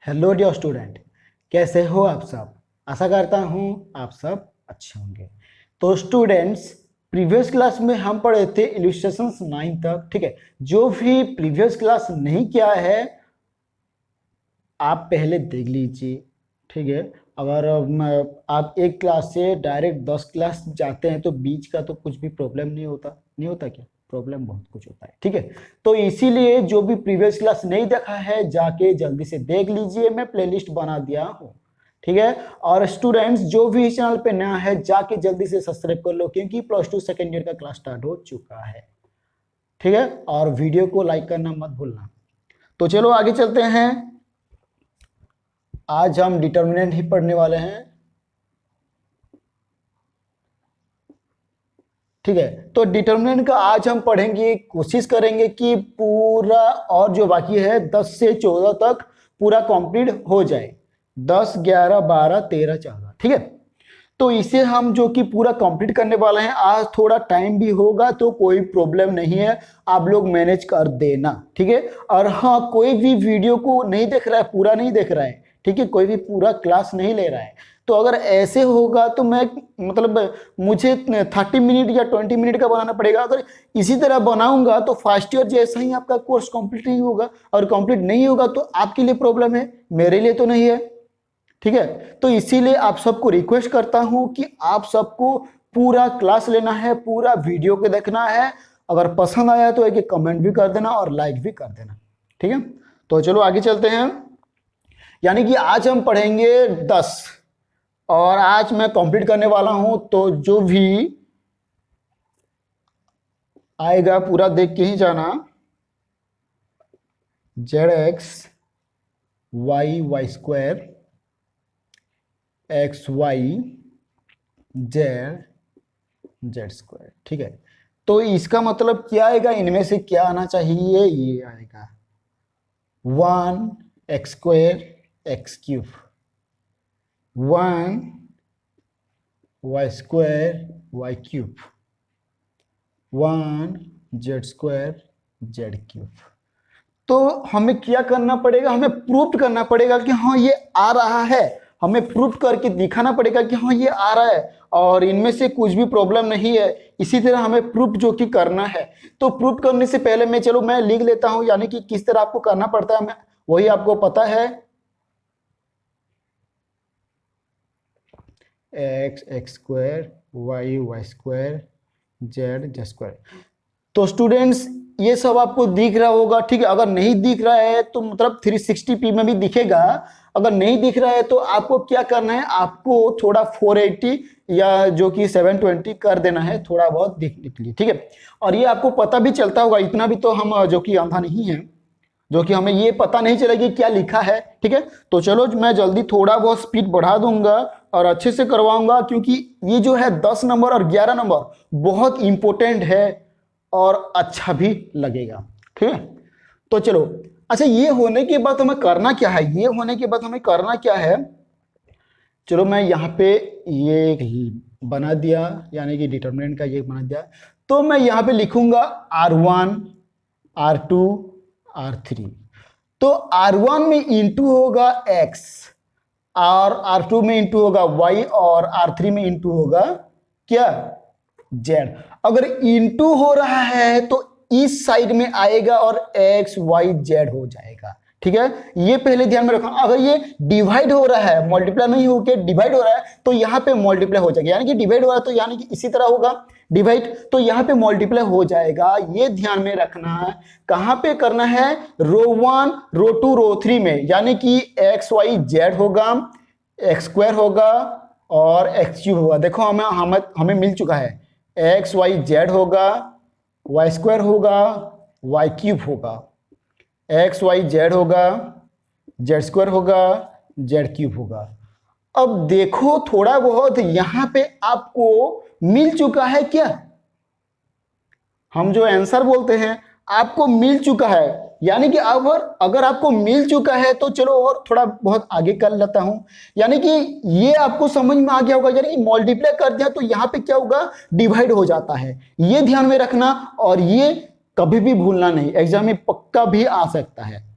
Hello dear student, कैसे हो आप सब। आशा करता हूँ आप सब अच्छे होंगे। तो स्टूडेंट्स, प्रीवियस क्लास में हम पढ़े थे इलस्ट्रेशंस 9 तक। ठीक है, जो भी प्रीवियस क्लास नहीं किया है आप पहले देख लीजिए। ठीक है, अगर आप एक क्लास से डायरेक्ट 10 क्लास जाते हैं तो बीच का तो कुछ भी प्रॉब्लम नहीं होता क्या? प्रॉब्लम बहुत कुछ होता है। ठीक है, तो इसीलिए जो भी प्रीवियस क्लास नहीं देखा है जाके जल्दी से देख लीजिए, मैं प्लेलिस्ट बना दिया हूँ। ठीक है, और स्टूडेंट्स जो भी इस चैनल पे नया है जाके जल्दी से सब्सक्राइब कर लो, क्योंकि +2 सेकेंड ईयर का क्लास स्टार्ट हो चुका है। ठीक है, और वीडियो को लाइक करना मत भूलना। तो चलो आगे चलते हैं। आज हम डिटर्मिनेंट ही पढ़ने वाले हैं। ठीक है, तो डिटर्मिनेंट का आज हम पढ़ेंगे, कोशिश करेंगे कि पूरा और जो बाकी है 10 से 14 तक पूरा कंप्लीट हो जाए। 10, 11, 12, 13, 14। ठीक है, तो इसे हम जो कि पूरा कंप्लीट करने वाले हैं। आज थोड़ा टाइम भी होगा तो कोई प्रॉब्लम नहीं है, आप लोग मैनेज कर देना। ठीक है, और हाँ, कोई भी वीडियो को नहीं देख रहा है, पूरा नहीं देख रहा है, ठीक है, कोई भी पूरा क्लास नहीं ले रहा है, तो अगर ऐसे होगा तो मैं मतलब मुझे 30 मिनट या 20 मिनट का बनाना पड़ेगा। अगर इसी तरह बनाऊंगा तो फर्स्ट ईयर जैसा ही आपका कोर्स कंप्लीट नहीं होगा, और कंप्लीट नहीं होगा तो आपके लिए प्रॉब्लम है, मेरे लिए तो नहीं है। ठीक है, तो इसीलिए आप सबको रिक्वेस्ट करता हूं कि आप सबको पूरा क्लास लेना है, पूरा वीडियो को देखना है। अगर पसंद आया तो एक कमेंट भी कर देना और लाइक भी कर देना। ठीक है, तो चलो आगे चलते हैं। यानी कि आज हम पढ़ेंगे 10, और आज मैं कंप्लीट करने वाला हूं, तो जो भी आएगा पूरा देख के ही जाना। ZX y² XY Z²। ठीक है, तो इसका मतलब क्या आएगा, इनमें से क्या आना चाहिए? ये आएगा 1x² x³, 1y² y³, 1z² z³। तो हमें क्या करना पड़ेगा? हमें प्रूफ करना पड़ेगा कि हाँ ये आ रहा है। हमें प्रूफ करके दिखाना पड़ेगा कि हाँ ये आ रहा है और इनमें से कुछ भी प्रॉब्लम नहीं है। इसी तरह हमें प्रूफ जो कि करना है। तो प्रूफ करने से पहले मैं लिख लेता हूं, यानी कि किस तरह आपको करना पड़ता है, मैं वही आपको पता है। x² y² z²। तो स्टूडेंट्स ये सब आपको दिख रहा होगा। ठीक है, अगर नहीं दिख रहा है तो मतलब 360p में भी दिखेगा। अगर नहीं दिख रहा है तो आपको क्या करना है, आपको थोड़ा 480 या जो कि 720 कर देना है, थोड़ा बहुत दिखने के लिए। ठीक है, और ये आपको पता भी चलता होगा, इतना भी तो हम जो कि अंधा नहीं है जो कि हमें ये पता नहीं चलेगी क्या लिखा है। ठीक है, तो चलो मैं जल्दी थोड़ा बहुत स्पीड बढ़ा दूंगा और अच्छे से करवाऊंगा, क्योंकि ये जो है 10 नंबर और 11 नंबर बहुत इंपॉर्टेंट है और अच्छा भी लगेगा। ठीक है, तो चलो। अच्छा, ये होने के बाद हमें करना क्या है? ये होने के बाद हमें करना क्या है, चलो मैं यहाँ पे ये बना दिया, यानी कि डिटर्मिनेंट का ये बना दिया। तो मैं यहाँ पे लिखूंगा R1 R2 R3। तो R1 में इंटू होगा x, और R2 में इंटू होगा y, और R3 में इंटू होगा क्या? z। अगर इंटू हो रहा है तो इस साइड में आएगा और x y z हो जाएगा। ठीक है, ये पहले ध्यान में रखना। अगर ये डिवाइड हो रहा है, मल्टीप्लाई नहीं होके डिवाइड हो रहा है, तो यहाँ पे मल्टीप्लाई हो जाएगा। यानी कि डिवाइड हो रहा है तो यानी कि इसी तरह होगा डिवाइड, तो यहाँ पे मल्टीप्लाई हो जाएगा। ये ध्यान में रखना है। कहाँ पे करना है? रो 1 रो 2 रो 3 में, यानी कि x y z होगा, x² होगा और x³ होगा। देखो हमें मिल चुका है, x y z होगा, y² होगा, y³ होगा, x y z होगा, z² होगा, z³ होगा। अब देखो थोड़ा बहुत यहां पे आपको मिल चुका है क्या? हम जो आंसर बोलते हैं आपको मिल चुका है, यानी कि अगर आपको मिल चुका है तो चलो और थोड़ा बहुत आगे कर लेता हूं। यानी कि ये आपको समझ में आ गया होगा, यानी कि मल्टीप्लाई कर दिया तो यहां पे क्या होगा? डिवाइड हो जाता है। ये ध्यान में रखना, और ये कभी भी भूलना नहीं, एग्जाम में पक्का भी आ सकता है।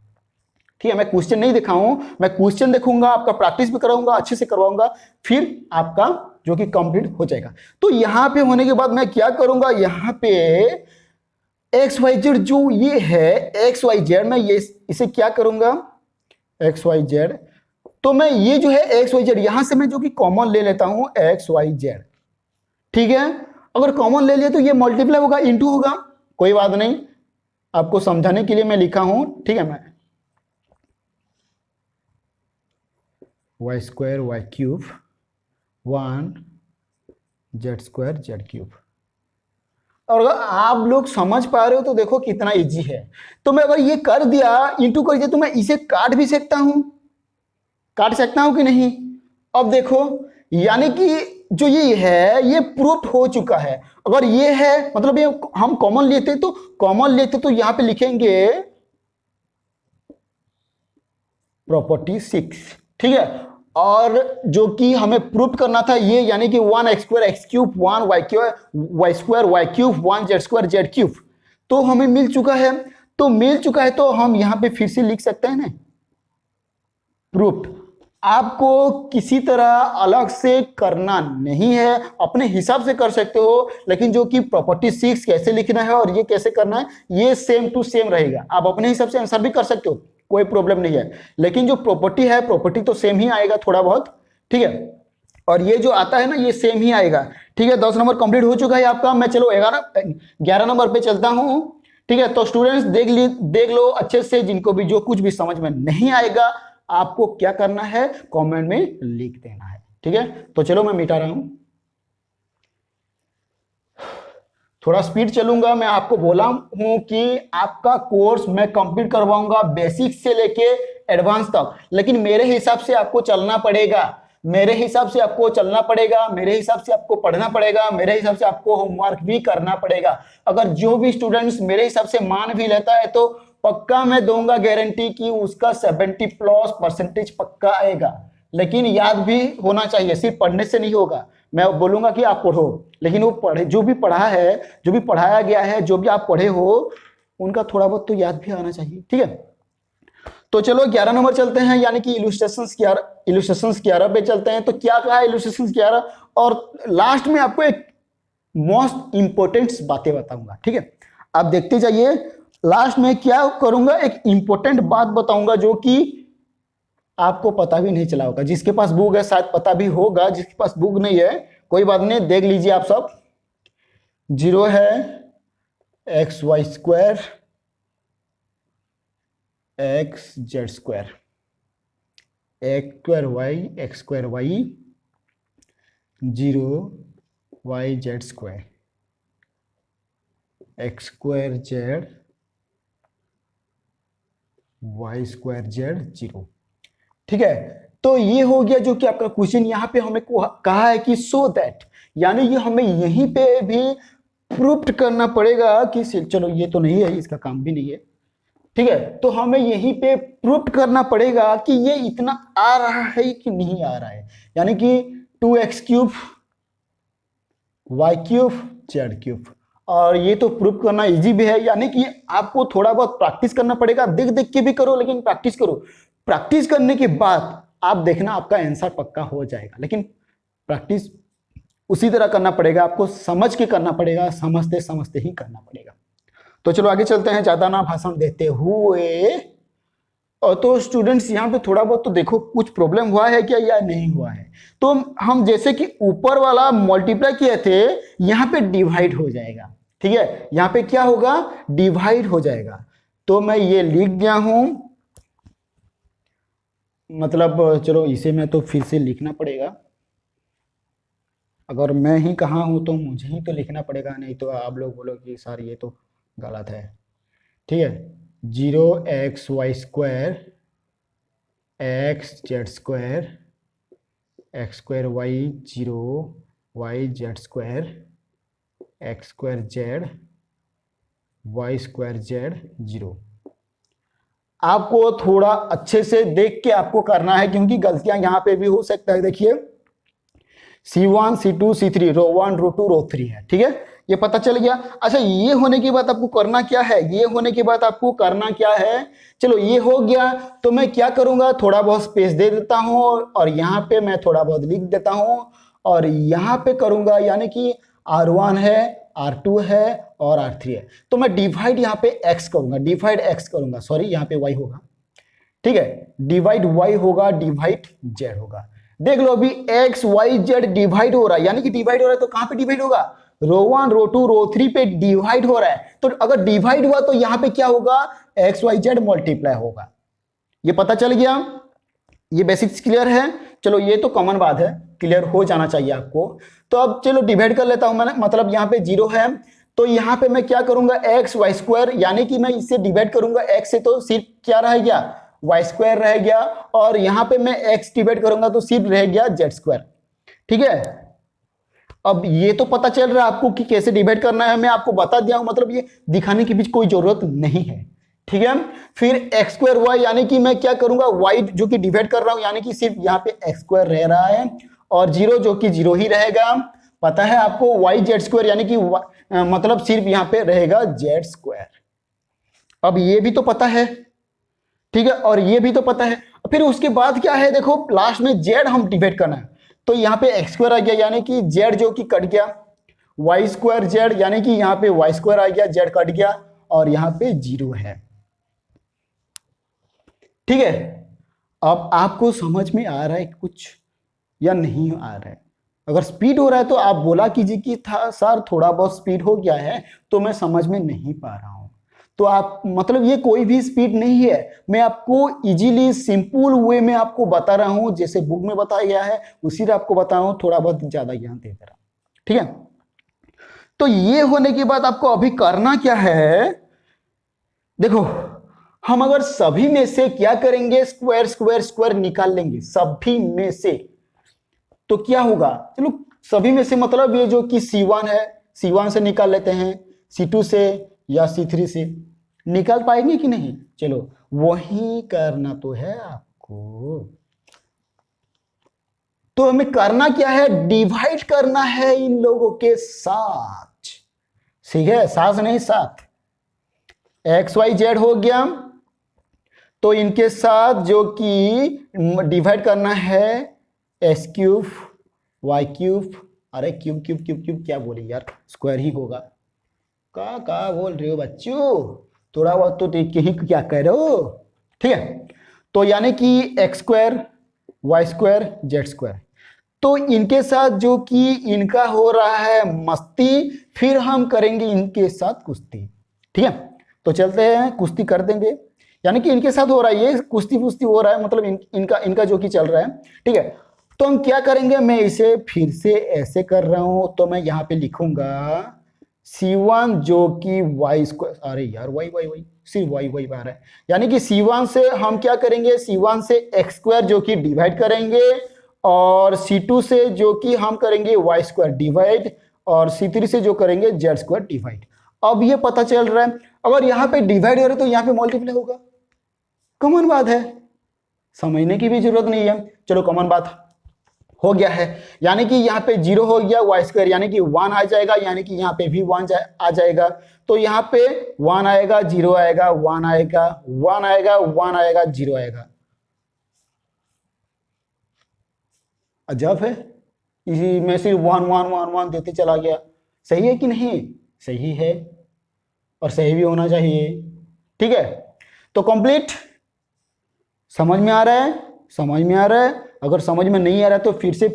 ठीक है, मैं क्वेश्चन नहीं दिखाऊं, मैं क्वेश्चन देखूंगा, आपका प्रैक्टिस भी कराऊंगा, अच्छे से करवाऊंगा, फिर आपका जो कि कंप्लीट हो जाएगा। तो यहां पे होने के बाद मैं क्या करूंगा, यहां पे एक्स वाई जेड जो ये है एक्स वाई जेड, मैं ये इसे क्या करूंगा एक्स वाई जेड, तो मैं ये जो है एक्स वाई जेड यहां से मैं जो कि कॉमन ले लेता हूं एक्स वाई जेड, ठीक है। अगर कॉमन ले लिया तो ये मल्टीप्लाई होगा, इंटू होगा, कोई बात नहीं, आपको समझाने के लिए मैं लिखा हूं, ठीक है। मैं y square y cube 1 z square z cube. और अगर आप लोग समझ पा रहे हो तो देखो कितना इजी है। तो मैं अगर ये कर दिया इंटू कर दिया तो मैं इसे काट भी सकता हूं, काट सकता हूं कि नहीं। अब देखो यानी कि जो ये है ये प्रूफ हो चुका है। अगर ये है मतलब ये हम कॉमन लेते तो यहां पे लिखेंगे प्रॉपर्टी 6, ठीक है। और जो कि हमें प्रूफ करना था ये यानी कि 1 x square x cube 1 y square y cube 1 z square z cube, तो हमें मिल चुका है। तो हम यहां पे फिर से लिख सकते हैं ना प्रूफ। आपको किसी तरह अलग से करना नहीं है, अपने हिसाब से कर सकते हो, लेकिन जो कि प्रॉपर्टी 6 कैसे लिखना है और ये कैसे करना है ये सेम टू सेम रहेगा। आप अपने हिसाब से आंसर भी कर सकते हो, कोई प्रॉब्लम नहीं है, लेकिन जो प्रॉपर्टी है प्रॉपर्टी तो सेम ही आएगा थोड़ा बहुत, ठीक है। और ये जो आता है ना ये सेम ही आएगा, ठीक है। 10 नंबर कंप्लीट हो चुका है आपका। मैं चलो 11 नंबर पे चलता हूं, ठीक है। तो स्टूडेंट्स देख लो अच्छे से, जिनको भी जो कुछ भी समझ में नहीं आएगा आपको क्या करना है कमेंट में लिख देना है, ठीक है। तो चलो मैं मिटा रहा हूं, थोड़ा स्पीड चलूंगा। मैं आपको बोला हूं कि आपका कोर्स मैं कंप्लीट करवाऊंगा बेसिक से लेके एडवांस तक, लेकिन मेरे हिसाब से आपको चलना पड़ेगा, मेरे हिसाब से आपको चलना पड़ेगा, मेरे हिसाब से आपको पढ़ना पड़ेगा, मेरे हिसाब से आपको होमवर्क भी करना पड़ेगा। अगर जो भी स्टूडेंट्स मेरे हिसाब से मान भी लेता है तो पक्का मैं दूंगा गारंटी कि उसका 70+ पक्का आएगा, लेकिन याद भी होना चाहिए, सिर्फ पढ़ने से नहीं होगा। मैं बोलूंगा कि आप पढ़ो, लेकिन वो पढ़े जो भी पढ़ा है, जो भी पढ़ाया गया है, जो भी आप पढ़े हो उनका थोड़ा बहुत तो याद भी आना चाहिए, ठीक है। तो चलो 11 नंबर चलते हैं, यानी कि इलस्ट्रेशंस 11 पे चलते हैं। तो क्या कहा है इलस्ट्रेशंस 11, और लास्ट में आपको एक मोस्ट इंपोर्टेंट बातें बताऊंगा, ठीक है। आप देखते जाइए, लास्ट में क्या करूंगा एक इंपॉर्टेंट बात बताऊंगा जो कि आपको पता भी नहीं चला होगा। जिसके पास बुक है शायद पता भी होगा, जिसके पास बुक नहीं है कोई बात नहीं, देख लीजिए आप सब। 0 है x y square x z square, x square y 0 y z square x square z y square z 0, ठीक है। तो ये हो गया जो कि आपका क्वेश्चन। यहां पे हमें कहा है कि सो दैट, यानी ये हमें यहीं पे भी प्रूफ करना पड़ेगा कि चलो ये तो नहीं है, इसका काम भी नहीं है, ठीक है। तो हमें यहीं पे प्रूफ करना पड़ेगा कि ये इतना आ रहा है कि नहीं आ रहा है, यानी कि 2x cube y cube z cube. और ये तो प्रूफ करना इजी भी है, यानी कि आपको थोड़ा बहुत प्रैक्टिस करना पड़ेगा, देख देख के भी करो लेकिन प्रैक्टिस करो। प्रैक्टिस करने के बाद आप देखना आपका आंसर पक्का हो जाएगा, लेकिन प्रैक्टिस उसी तरह करना पड़ेगा, आपको समझ के करना पड़ेगा, समझते समझते ही करना पड़ेगा। तो चलो आगे चलते हैं, ज्यादा ना भाषण देते हुए। और तो स्टूडेंट्स यहाँ पे थोड़ा बहुत तो देखो कुछ प्रॉब्लम हुआ है क्या या नहीं हुआ है। तो हम जैसे कि ऊपर वाला मल्टीप्लाई किए थे यहाँ पे डिवाइड हो जाएगा, ठीक है। यहाँ पे क्या होगा डिवाइड हो जाएगा। तो मैं ये लिख दिया हूं, मतलब चलो इसे मैं तो फिर से लिखना पड़ेगा, अगर मैं ही कहा हूं तो मुझे ही तो लिखना पड़ेगा, नहीं तो आप लोग बोलो कि सर ये तो गलत है, ठीक है। 0 x y square x z square x square y 0 y z square x square z y square z 0। आपको थोड़ा अच्छे से देख के आपको करना है, क्योंकि गलतियां यहां पे भी हो सकता है। देखिए C1 C2 C3 रो 1 रो 2 रो 3 है, ठीक है। ये पता चल गया। अच्छा, ये होने के बाद आपको करना क्या है, ये होने के बाद आपको करना क्या है, चलो ये हो गया। तो मैं क्या करूंगा, थोड़ा बहुत स्पेस दे देता हूं और यहाँ पे मैं थोड़ा बहुत लिख देता हूं और यहाँ पे करूंगा, यानी कि R1 है, R2 है और R3 है। तो मैं डिवाइड यहाँ पे x करूंगा, डिवाइड x करूंगा, सॉरी यहाँ पे y होगा, ठीक है, डिवाइड y होगा, डिवाइड z होगा। देख लो अभी x y z डिवाइड हो रहा है, यानी कि डिवाइड हो रहा है तो कहां पे डिवाइड होगा, रो 1 रो 2 रो 3 पे डिवाइड हो रहा है। तो अगर डिवाइड हुआ तो यहां पे क्या होगा, x y z मल्टीप्लाई होगा। ये पता चल गया, ये बेसिक्स क्लियर है। चलो ये तो कॉमन बात है, क्लियर हो जाना चाहिए आपको। तो अब चलो डिवाइड कर लेता हूं मैंने, मतलब यहाँ पे 0 है तो यहाँ पे मैं क्या करूंगा, एक्स वाई स्क्वायर, यानी कि मैं इससे डिवाइड करूंगा x से तो सिर्फ क्या रह गया, वाई स्क्वायर रह गया, और यहां पे मैं x डिवाइड करूंगा तो सिर्फ रह गया जेड स्क्वायर। ठीक है, अब ये तो पता चल रहा है आपको कि कैसे डिवाइड करना है, मैं आपको बता दिया हूं, मतलब ये दिखाने की भी कोई जरूरत नहीं है। ठीक है, फिर एक्स स्क्वायर वाई, यानी कि मैं क्या करूंगा, वाई जो कि डिवाइड कर रहा हूं, यानी कि सिर्फ यहाँ पे एक्स स्क्वायर रह रहा है और जीरो जो कि जीरो ही रहेगा। पता है आपको, वाई जेड स्क्वायर, यानी कि मतलब सिर्फ यहाँ पे रहेगा जेड स्क्वायर। अब ये भी तो पता है, ठीक है, और ये भी तो पता है। फिर उसके बाद क्या है, देखो लास्ट में जेड हम डिवाइड करना है, तो यहाँ पे एक्स स्क्वायर आ गया, यानी कि जेड जो कि कट गया, वाई स्क्वायर जेड, यानी कि यहाँ पे वाई स्क्वायर आ गया, जेड कट गया और यहाँ पे जीरो है। ठीक है, अब आपको समझ में आ रहा है कुछ या नहीं आ रहा है? अगर स्पीड हो रहा है तो आप बोला कीजिए कि था सर थोड़ा बहुत स्पीड हो गया है तो मैं समझ में नहीं पा रहा हूं। तो आप मतलब ये कोई भी स्पीड नहीं है, मैं आपको इजीली सिंपल वे में आपको बता रहा हूं, जैसे बुक में बताया गया है उसी से आपको बता रहा हूं, थोड़ा बहुत ज्यादा ज्ञान दे दे रहा हूं। ठीक है, तो ये होने के बाद आपको अभी करना क्या है, देखो हम अगर सभी में से क्या करेंगे, स्क्वायर स्क्वायर स्क्वायर निकाल लेंगे सभी में से, तो क्या होगा, चलो सभी में से मतलब ये जो कि C1 है, C1 से निकाल लेते हैं, C2 से या C3 से, निकाल पाएंगे कि नहीं, चलो वही करना तो है आपको। तो हमें करना क्या है, डिवाइड करना है इन लोगों के साथ, ठीक है, साथ नहीं साथ, एक्स वाई जेड हो गया, तो इनके साथ जो कि डिवाइड करना है एस क्यूब वाई क्यूब, अरे क्यूब क्यूब क्यूब क्यूब क्या बोले यार, स्क्वायर ही होगा, का बोल रहे हो बच्चों, थोड़ा बहुत तो देख के ही क्या कह रहे हो। ठीक है, तो यानी कि x square y square z square, तो इनके साथ जो कि इनका हो रहा है मस्ती, फिर हम करेंगे इनके साथ कुश्ती। ठीक है, तो चलते हैं कुश्ती कर देंगे, यानी कि इनके साथ हो रहा है ये कुश्ती कुश्ती हो रहा है, मतलब इनका जो कि चल रहा है। ठीक है, तो हम क्या करेंगे, मैं इसे फिर से ऐसे कर रहा हूं, तो मैं यहां पे लिखूंगा C1 जो कि वाई स्क्वायर, अरे यार वाई वाई वाई सिर्फ वाई वाई आ रहा है, यानी कि C1 से हम क्या करेंगे, C1 से एक्स स्क्वायर जो कि डिवाइड करेंगे और C2 से जो कि हम करेंगे वाई स्क्वायर डिवाइड और C3 से जो करेंगे जेड स्क्वायर डिवाइड। अब ये पता चल रहा है, अगर यहाँ पे डिवाइड हो रहा है तो यहाँ पे मल्टीप्लाई होगा, कॉमन बात है, समझने की भी जरूरत नहीं है। चलो कॉमन बात हो गया है, यानी कि यहाँ पे जीरो हो गया, वाई स्क्वायर यानी कि 1 आ जाएगा, यानी कि यहाँ पे भी 1 आ जाएगा, तो यहाँ पे 1 आएगा, 0 आएगा, 1 आएगा, 1 आएगा, 1 आएगा, 0 आएगा। अजब है, इसी में सिर्फ 1 1 1 1 देते चला गया, सही है कि नहीं, सही है और सही भी होना चाहिए। ठीक है, तो कंप्लीट समझ में आ रहा है, समझ में आ रहा है, अगर समझ में नहीं आ रहा है तो फिर से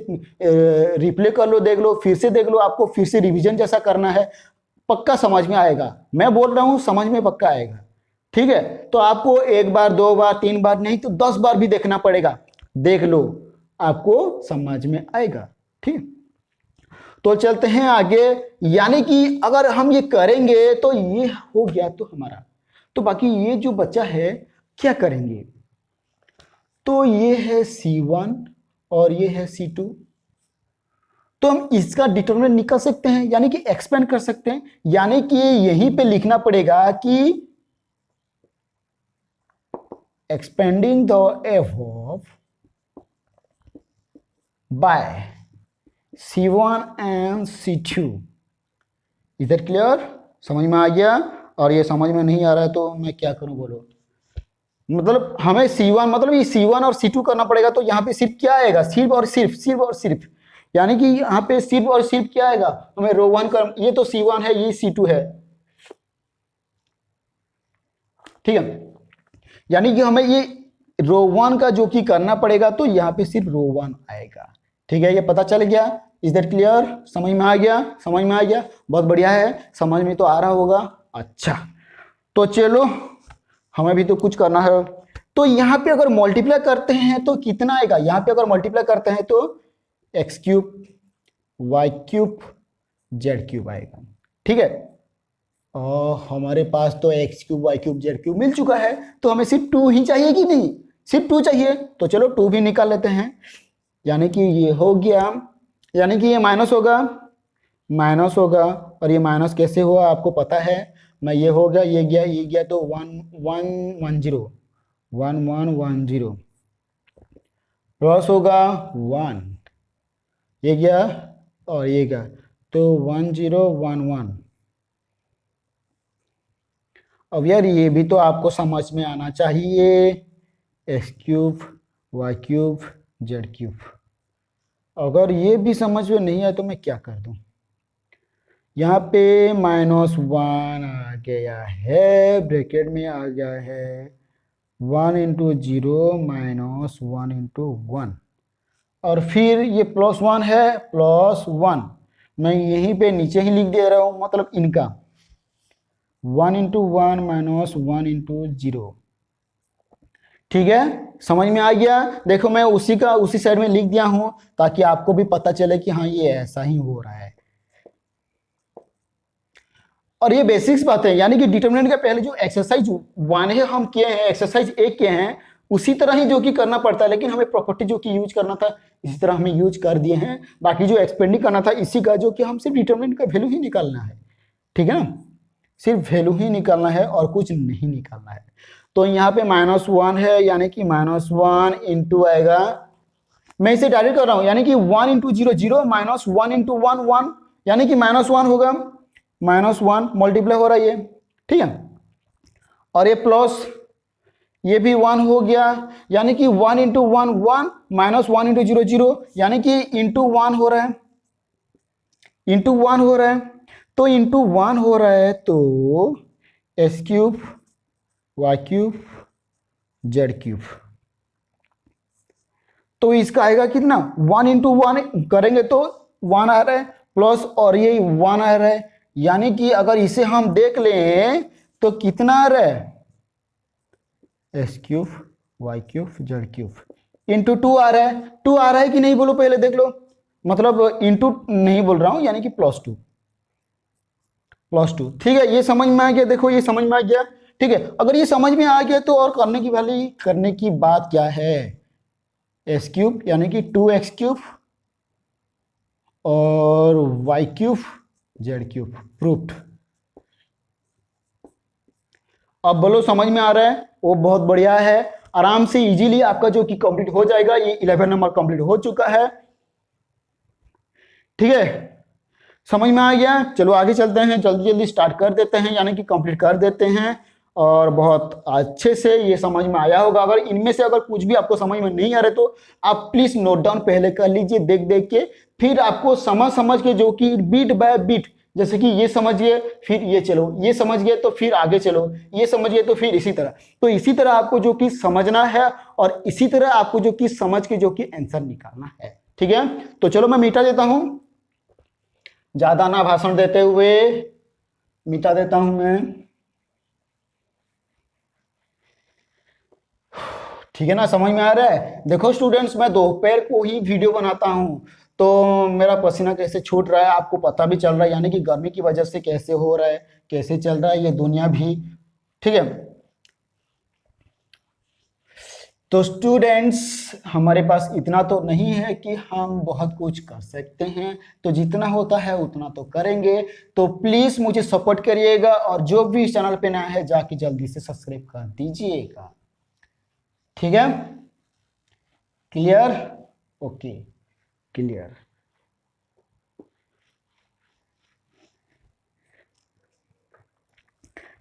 रिप्ले कर लो, देख लो, फिर से देख लो, आपको फिर से रिवीजन जैसा करना है, पक्का समझ में आएगा, मैं बोल रहा हूं समझ में पक्का आएगा। ठीक है, तो आपको एक बार दो बार तीन बार नहीं तो 10 बार भी देखना पड़ेगा, देख लो आपको समझ में आएगा। ठीक, तो चलते हैं आगे, यानी कि अगर हम ये करेंगे तो ये हो गया तो हमारा, तो बाकी ये जो बच्चा है क्या करेंगे, तो ये है C1 और ये है C2, तो हम इसका डिटरमिनेंट निकाल सकते हैं, यानी कि एक्सपेंड कर सकते हैं, यानी कि यहीं पे लिखना पड़ेगा कि expanding the F by C1 and C2, is that clear? समझ में आ गया? और ये समझ में नहीं आ रहा है तो मैं क्या करूं बोलो? मतलब हमें C1 मतलब ये C1 और C2 करना पड़ेगा, तो यहाँ पे सिर्फ क्या आएगा? सिर्फ और सिर्फ, सिर्फ और सिर्फ, यानी कि यहाँ पे सिर्फ और सिर्फ क्या आएगा? हमें रो 1 कर, ये तो C1 है, ये C2 है, ठीक है, यानी कि हमें ये रो 1 का जो कि करना पड़ेगा, तो यहाँ पे सिर्फ रो 1 आएगा। ठीक है, ये पता चल गया? Is that clear? समझ में आ गया? समझ में आ गया, बहुत बढ़िया है, समझ में तो आ रहा होगा। अच्छा, तो चलो हमें भी तो कुछ करना है। तो यहाँ पे अगर मल्टीप्लाई करते हैं तो कितना आएगा? यहाँ पे अगर मल्टीप्लाई करते हैं तो x cube y cube z cube आएगा। ठीक है, और हमारे पास तो x cube y cube z cube मिल चुका है, तो हमें सिर्फ 2 ही चाहिए कि नहीं? सिर्फ 2 चाहिए, तो चलो 2 भी निकाल लेते हैं। यानी कि ये हो गया, यानी कि ये माइनस होगा, माइनस होगा, और ये माइनस कैसे हुआ आपको पता है। मैं ये हो गया, ये गया, ये गया, तो 1110 1110 प्लस होगा 1, ये गया और ये गया, तो 1011। अब यार ये भी तो आपको समझ में आना चाहिए, x cube y cube z cube. अगर ये भी समझ में नहीं आए तो मैं क्या कर दूं? यहाँ पे -1 आ गया है, ब्रैकेट में आ गया है 1 इंटू 0 -1 इंटू 1, और फिर ये +1 है, +1 मैं यहीं पे नीचे ही लिख दे रहा हूँ, मतलब इनका 1 इंटू 1 -1 इंटू 0। ठीक है, समझ में आ गया? देखो मैं उसी साइड में लिख दिया हूं, ताकि आपको भी पता चले कि हाँ ये ऐसा ही हो रहा है। और ये बेसिक्स बात है, यानी कि डिटरमिनेंट का पहले जो एक्सरसाइज 1 है हम किए हैं, एक्सरसाइज 1 किए हैं, उसी तरह ही जो कि करना पड़ता है, लेकिन हमें प्रॉपर्टी जो कि यूज करना था इसी तरह हमें यूज कर दिए हैं। बाकी जो एक्सपेंडिंग करना था इसी का, जो कि हम सिर्फ डिटरमिनेंट का वैल्यू ही निकालना है। ठीक है ना, सिर्फ वैल्यू ही निकालना है और कुछ नहीं निकालना है। तो यहाँ पे -1 है, यानी कि -1 इंटू आएगा, मैं इसे डायरेक्ट कर रहा हूं, यानी कि 1 इंटू 0 0 -1 इंटू 1 1, यानी कि -1 होगा, -1 मल्टीप्लाई हो रहा है ये। ठीक है, और ये प्लस, ये भी 1 हो गया, यानी कि 1 इंटू 1 1 -1 इंटू 0 0, यानी कि इंटू 1 हो रहा है, इंटू 1 हो रहा है, तो इंटू 1 हो रहा है, तो s cube y cube z cube, तो इसका आएगा कितना? 1 इंटू 1 करेंगे तो 1 आ रहा है, प्लस और ये 1 आ रहा है, यानी कि अगर इसे हम देख लें तो कितना आ रहा है? S cube y cube z cube into 2 आ रहा है। 2 आ रहा है कि नहीं बोलो पहले देख लो, मतलब इंटू नहीं बोल रहा हूं, यानी कि +2 +2। ठीक है, ये समझ में आ गया? देखो ये समझ में आ गया। ठीक है, अगर ये समझ में आ गया तो और करने की बात क्या है? एस क्यूब यानी कि 2x क्यूब और y cube z cube proofed. अब बोलो समझ में आ रहा है? वो बहुत बढ़िया है, आराम से इजीली आपका जो कि कंप्लीट हो जाएगा। ये 11 नंबर कंप्लीट हो चुका है। ठीक है, समझ में आ गया? चलो आगे चलते हैं, जल्दी जल्दी स्टार्ट कर देते हैं, यानी कि कंप्लीट कर देते हैं। और बहुत अच्छे से ये समझ में आया होगा। अगर इनमें से अगर कुछ भी आपको समझ में नहीं आ रहा तो आप प्लीज नोट डाउन पहले कर लीजिए, देख देख के, फिर आपको समझ समझ के, जो कि बीट बाय बीट, जैसे कि ये समझिए फिर ये चलो, ये समझ गए तो फिर आगे चलो, ये समझ गए तो फिर इसी तरह, तो इसी तरह आपको जो कि समझना है और इसी तरह आपको जो कि समझ के जो कि आंसर निकालना है। ठीक है, तो चलो मैं मिटा देता हूं, ज्यादा ना भाषण देते हुए मिटा देता हूं मैं। ठीक है ना, समझ में आ रहा है? देखो स्टूडेंट्स, मैं दोपहर को ही वीडियो बनाता हूं, तो मेरा पसीना कैसे छूट रहा है आपको पता भी चल रहा है, यानी कि गर्मी की वजह से कैसे हो रहा है, कैसे चल रहा है ये दुनिया भी। ठीक है, तो स्टूडेंट्स हमारे पास इतना तो नहीं है कि हम बहुत कुछ कर सकते हैं, तो जितना होता है उतना तो करेंगे। तो प्लीज मुझे सपोर्ट करिएगा, और जो भी इस चैनल पे नया है जाके जल्दी से सब्सक्राइब कर दीजिएगा। ठीक है, क्लियर? Okay, clear.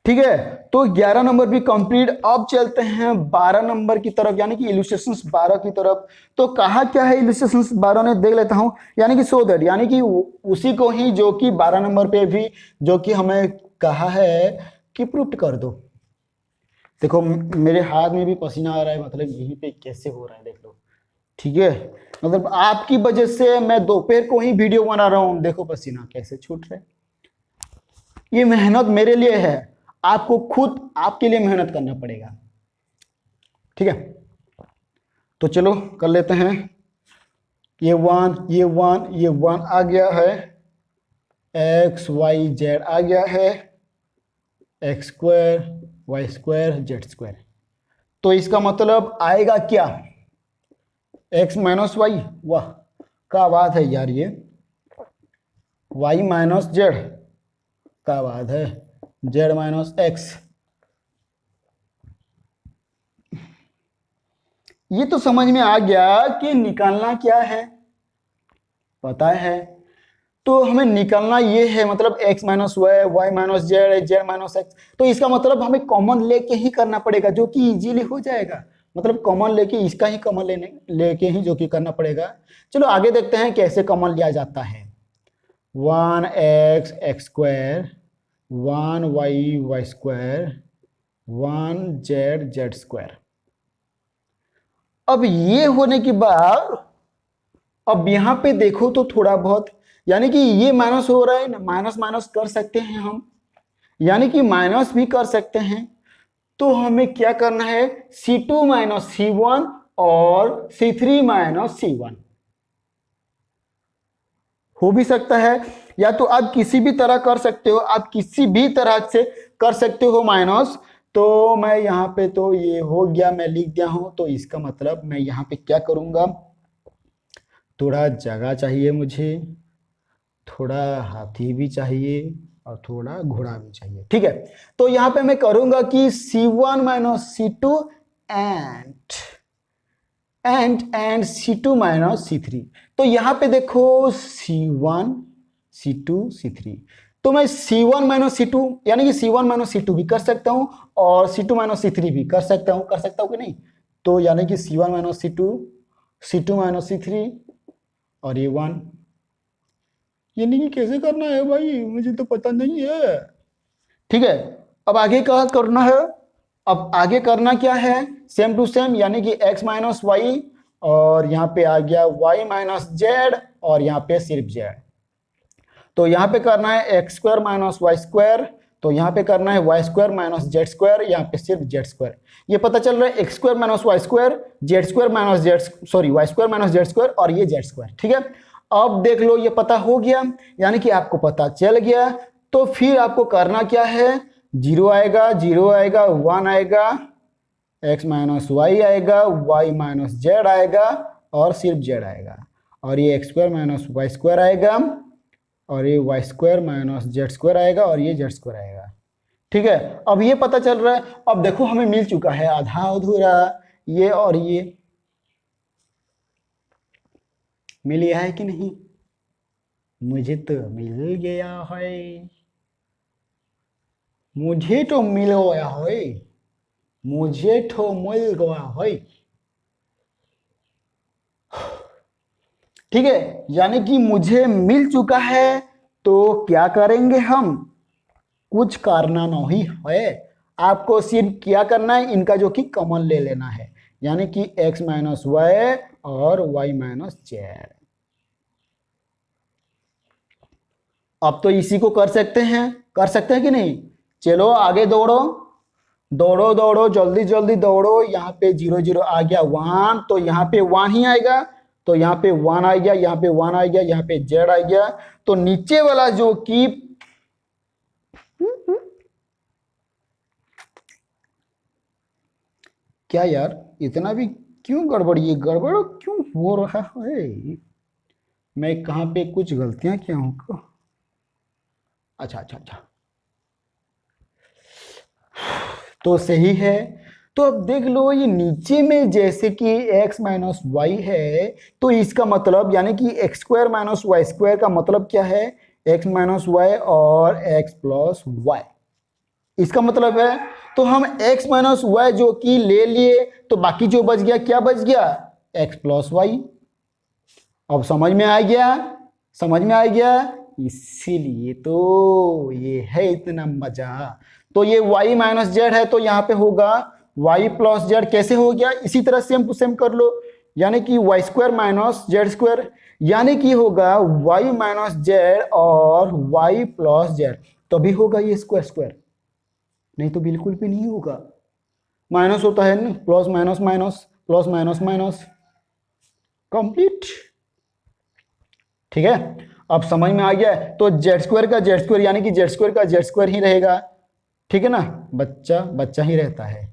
ठीक है, तो 11 नंबर भी कंप्लीट। अब चलते हैं 12 नंबर की तरफ, यानी कि इलस्ट्रेशंस 12 की तरफ। तो कहा क्या है इलस्ट्रेशंस 12 ने, देख लेता हूं। यानी कि सो दैट, यानी कि उसी को ही जो कि 12 नंबर पे भी जो कि हमें कहा है कि प्रूफ कर दो। देखो मेरे हाथ में भी पसीना आ रहा है, मतलब यहीं पे कैसे हो रहा है देख लो। ठीक है, मतलब आपकी वजह से मैं दोपहर को ही वीडियो बना रहा हूं, देखो पसीना कैसे छूट रहा है। ये मेहनत मेरे लिए है, आपको खुद आपके लिए मेहनत करना पड़ेगा। ठीक है, तो चलो कर लेते हैं। ये वन आ गया है, एक्स वाई जेड आ गया है, x square y square z square. तो इसका मतलब आएगा क्या, एक्स माइनस वाई। वाह क्या बात है यार, ये वाई माइनस जेड, क्या बात है, जेड माइनस एक्स। ये तो समझ में आ गया कि निकालना क्या है, पता है। तो हमें निकालना ये है, मतलब x minus y, y minus z, z minus x. तो इसका मतलब हमें कॉमन लेके ही करना पड़ेगा, जो कि इजीली हो जाएगा। मतलब कॉमन लेके, इसका ही कॉमन लेके ही जो कि करना पड़ेगा। चलो आगे देखते हैं कैसे कॉमन लिया जाता है। 1x x square, 1y y square, 1z z square. अब ये होने के बाद अब यहां पे देखो तो थोड़ा बहुत, यानी कि ये माइनस हो रहा है ना, माइनस माइनस कर सकते हैं हम, यानी कि माइनस भी कर सकते हैं। तो हमें क्या करना है, C2 माइनस C1 और C3 माइनस C1 हो भी सकता है, या तो आप किसी भी तरह कर सकते हो, आप किसी भी तरह से कर सकते हो माइनस। तो मैं यहाँ पे, तो ये हो गया, मैं लिख दिया हूं। तो इसका मतलब मैं यहाँ पे क्या करूंगा, थोड़ा जगह चाहिए मुझे, थोड़ा हाथी भी चाहिए और थोड़ा घोड़ा भी चाहिए। ठीक है, तो यहां पे मैं करूंगा कि C1 minus C2 and C2 minus C3। तो यहां पे देखो C1 C2 C3, तो मैं C1 माइनस C2 यानी कि C1 माइनस C2 भी कर सकता हूं और C2 माइनस C3 भी कर सकता हूं कि नहीं। तो यानी कि C1 minus C2, C2 minus C3 और ये 1। ये नहीं कैसे करना है भाई, मुझे तो पता नहीं है। ठीक है, अब आगे क्या करना है, अब आगे करना क्या है, सेम टू सेम, यानी कि x माइनस वाई और यहाँ पे आ गया y माइनस जेड और यहाँ पे सिर्फ जेड। तो यहाँ पे करना है x square minus y square, तो यहाँ पे करना है y square minus z square, यहाँ पे सिर्फ जेड स्क्वायर। ये पता चल रहा है x square minus y square, z square minus z, sorry y square minus z square और ये जेड स्क्वायर। ठीक है, अब देख लो ये पता हो गया, यानी कि आपको पता चल गया। तो फिर आपको करना क्या है, जीरो आएगा, जीरो आएगा, 1 आएगा, एक्स माइनस वाई आएगा, वाई माइनस जेड आएगा और सिर्फ जेड आएगा, और ये x square minus y square आएगा और ये y square minus z square आएगा और ये जेड स्क्वायर आएगा। ठीक है, अब ये पता चल रहा है। अब देखो हमें मिल चुका है आधा अधूरा, ये और ये मिल गया है कि नहीं, मुझे तो मिल गया है, मुझे तो मिल गया है, मुझे तो मिल गया है। ठीक है, यानी कि मुझे मिल चुका है। तो क्या करेंगे हम, कुछ करना नहीं है, आपको सिर्फ क्या करना है, इनका जो कि कॉमन ले लेना है, यानी कि x माइनस वाई और y माइनस जेड। अब तो इसी को कर सकते हैं कि नहीं। चलो आगे दौड़ो, दौड़ो दौड़ो जल्दी जल्दी दौड़ो। यहाँ पे 0 0 आ गया 1, तो यहाँ पे 1 ही आएगा, तो यहाँ पे 1 आ गया, यहाँ पे 1 आ गया, यहाँ पे जेड आ गया। तो नीचे वाला जो कि क्या यार, इतना भी क्यों गड़बड़, ये गड़बड़ क्यों हो रहा है, मैं कहाँ पे कुछ गलतियां किया हूँ। अच्छा अच्छा अच्छा, तो सही है। तो अब देख लो ये नीचे में जैसे कि x माइनस वाई है, तो इसका मतलब यानी कि x square minus y square का मतलब क्या है, x माइनस वाई और x प्लस वाई। इसका मतलब है तो हम x माइनस वाई जो कि ले लिए, तो बाकी जो बच गया क्या बच गया, x प्लस वाई। अब समझ में आ गया, समझ में आ गया, इसीलिए तो ये है इतना मजा। तो ये y माइनस जेड है, तो यहाँ पे होगा y प्लस जेड। कैसे हो गया, इसी तरह सेम टू सेम कर लो, यानी कि y square minus z square, यानी कि होगा y माइनस जेड और y प्लस जेड, तभी होगा ये स्क्वायर स्क्वायर, नहीं तो बिल्कुल भी नहीं होगा। माइनस होता है ना, plus minus minus, plus minus minus, complete. ठीक है, अब समझ में आ गया है। तो जेड स्क्वायर का जेड स्क्वायर यानी कि जेड स्क्वायर का जेड स्क्वायर ही रहेगा, ठीक है ना, बच्चा बच्चा ही रहता है।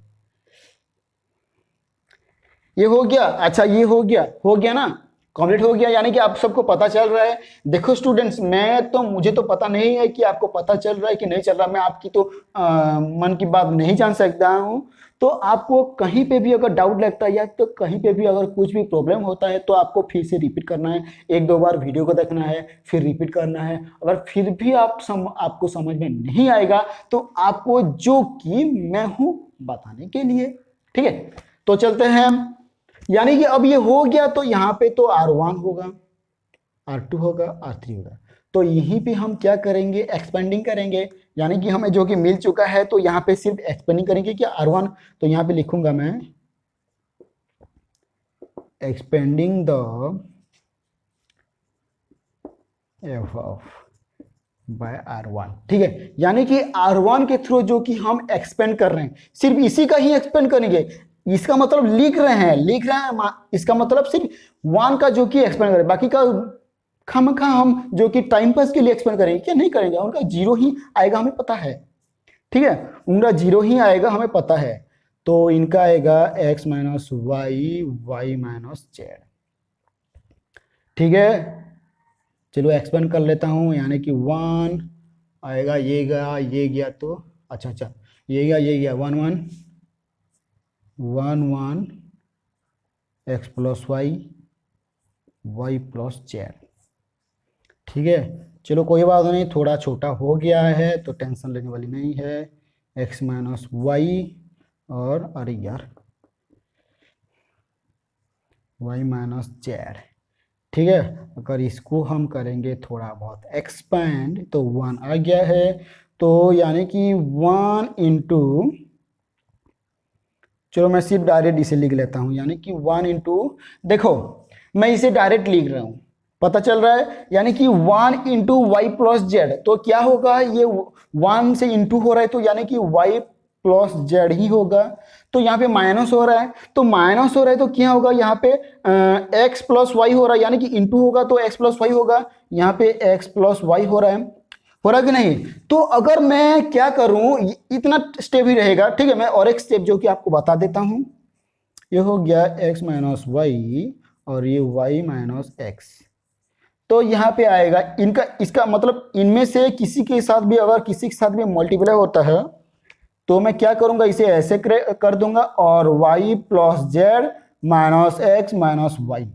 ये हो गया, अच्छा ये हो गया ना, कंप्लीट हो गया, यानी कि आप सबको पता चल रहा है। देखो स्टूडेंट्स, मैं तो मुझे तो पता नहीं है कि आपको पता चल रहा है कि नहीं चल रहा, मैं आपकी तो मन की बात नहीं जान सकता हूँ। तो आपको कहीं पे भी अगर डाउट लगता है या तो कहीं पे भी अगर कुछ भी प्रॉब्लम होता है, तो आपको फिर से रिपीट करना है, एक दो बार वीडियो को देखना है, फिर रिपीट करना है। अगर फिर भी आपको समझ में नहीं आएगा, तो आपको जो कि मैं हूँ बताने के लिए, ठीक है। तो चलते हैं, यानी कि अब ये हो गया, तो यहाँ पे तो R1 होगा, R2 होगा, R3 होगा। तो यहीं पे हम क्या करेंगे, एक्सपेंडिंग करेंगे, यानी कि हमें जो कि मिल चुका है, तो यहाँ पे सिर्फ एक्सपेंडिंग करेंगे क्या, R1। तो यहाँ पे लिखूंगा मैं expanding the F of by R1, ठीक है। यानी कि R1 के थ्रू जो कि हम एक्सपेंड कर रहे हैं, सिर्फ इसी का ही एक्सपेंड करेंगे। इसका मतलब लिख रहे हैं, इसका मतलब सिर्फ 1 का जो कि एक्सपेंड करें, बाकी का खामखा हम जो कि टाइम पास के लिए एक्सपेंड करेंगे क्या, नहीं करेंगे। उनका जीरो ही आएगा, हमें पता है, ठीक है, उनका जीरो ही आएगा, हमें पता है। तो इनका आएगा x minus y, y minus z, ठीक है। चलो एक्सपेंड कर लेता हूँ, यानी कि 1 आएगा, ये गया तो अच्छा ये गया 1 1 1 1 x plus y, y plus z, ठीक है। चलो कोई बात नहीं, थोड़ा छोटा हो गया है तो टेंशन लेने वाली नहीं है। x माइनस वाई और अरे यार y माइनस जेड, ठीक है। अगर इसको हम करेंगे थोड़ा बहुत एक्सपेंड, तो 1 आ गया है, तो यानी कि 1 इंटू, चलो मैं सिर्फ डायरेक्ट इसे लिख लेता हूं, यानी कि 1 इंटू, देखो मैं इसे डायरेक्ट लिख रहा हूं, पता चल रहा है, यानी कि 1 इंटू वाई प्लस जेड, तो क्या होगा, ये 1 से इंटू हो रहा है, तो यानी कि वाई प्लस जेड ही होगा। तो यहाँ पे माइनस हो रहा है, तो माइनस हो रहा है तो क्या होगा, यहाँ पे एक्स प्लस वाई हो रहा है, यानी कि इंटू होगा तो एक्स प्लस वाई होगा, यहाँ पे एक्स प्लस वाई हो रहा है, हो रहा कि नहीं। तो अगर मैं क्या करूं, इतना स्टेप ही रहेगा, ठीक है। मैं और एक स्टेप जो कि आपको बता देता हूं, ये हो गया x माइनस वाई और ये y माइनस एक्स। तो यहाँ पे आएगा इनका, इसका मतलब इनमें से किसी के साथ भी अगर किसी के साथ भी मल्टीप्लाई होता है, तो मैं क्या करूंगा, इसे ऐसे कर दूंगा, और y plus z minus x minus y,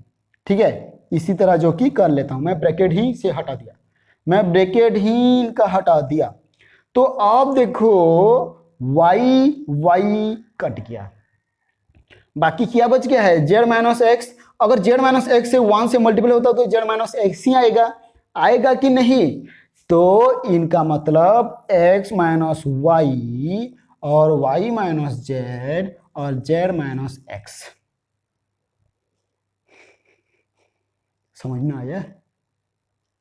ठीक है। इसी तरह जो कि कर लेता हूं, मैं ब्रैकेट ही से हटा दिया, मैं ब्रैकेट ही इनका हटा दिया। तो आप देखो y y कट गया, बाकी क्या बच गया है, जेड माइनस एक्स। अगर जेड माइनस एक्स से 1 से मल्टीप्लाई होता तो जेड माइनस एक्स ही आएगा, आएगा कि नहीं। तो इनका मतलब x माइनस वाई और y माइनस जेड और जेड माइनस एक्स। समझ में आया,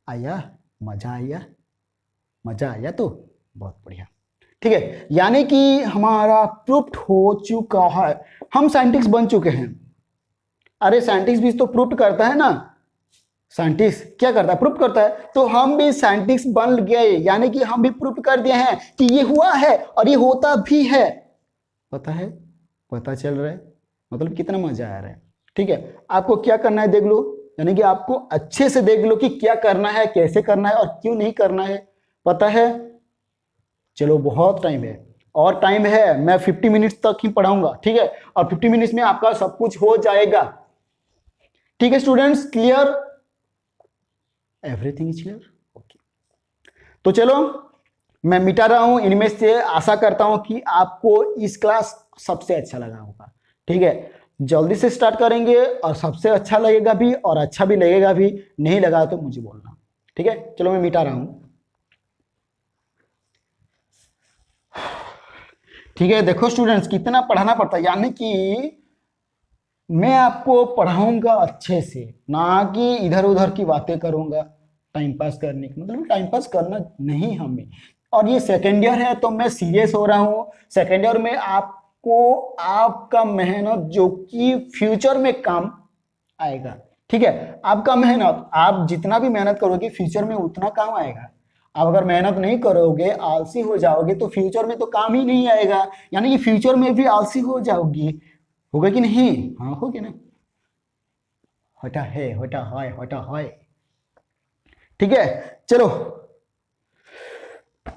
आया, मजा आया, मजा आया, तो बहुत बढ़िया, ठीक है। यानी कि हमारा प्रूफ हो चुका है, हम साइंटिस्ट बन चुके हैं। अरे साइंटिस्ट भी तो प्रूफ करता है ना, साइंटिस्ट क्या करता है, प्रूफ करता है। तो हम भी साइंटिस्ट बन गए, यानी कि हम भी प्रूफ कर दिए हैं कि ये हुआ है और ये होता भी है, पता है, पता चल रहा है, मतलब कितना मजा आ रहा है, ठीक है। आपको क्या करना है देख लो, यानी कि आपको अच्छे से देख लो कि क्या करना है, कैसे करना है और क्यों नहीं करना है, पता है। चलो बहुत टाइम है, और टाइम है, मैं 50 मिनट्स तक ही पढ़ाऊंगा, ठीक है, और 50 मिनट्स में आपका सब कुछ हो जाएगा, ठीक है students. Clear, everything is clear, okay. तो चलो मैं मिटा रहा हूं इनमें से। आशा करता हूं कि आपको इस क्लास सबसे अच्छा लगा होगा। ठीक है, जल्दी से स्टार्ट करेंगे और सबसे अच्छा लगेगा भी और अच्छा भी लगेगा भी। नहीं लगा तो मुझे बोलना। ठीक है, चलो मैं मिटा रहा हूं। ठीक है, देखो स्टूडेंट्स कितना पढ़ाना पड़ता है, यानी कि मैं आपको पढ़ाऊंगा अच्छे से, ना कि इधर उधर की बातें करूंगा टाइम पास करने की। मतलब टाइम पास करना नहीं हमें। और ये सेकेंड ईयर है तो मैं सीरियस हो रहा हूँ। सेकेंड ईयर में आपको आपका मेहनत जो कि फ्यूचर में काम आएगा। ठीक है, आपका मेहनत, आप जितना भी मेहनत करोगे फ्यूचर में उतना काम आएगा। आप अगर मेहनत नहीं करोगे, आलसी हो जाओगे, तो फ्यूचर में तो काम ही नहीं आएगा। यानी कि फ्यूचर में भी आलसी हो जाओगी। होगा कि नहीं? हाँ, होगी ना। होता है, होता है, होता है। ठीक है, चलो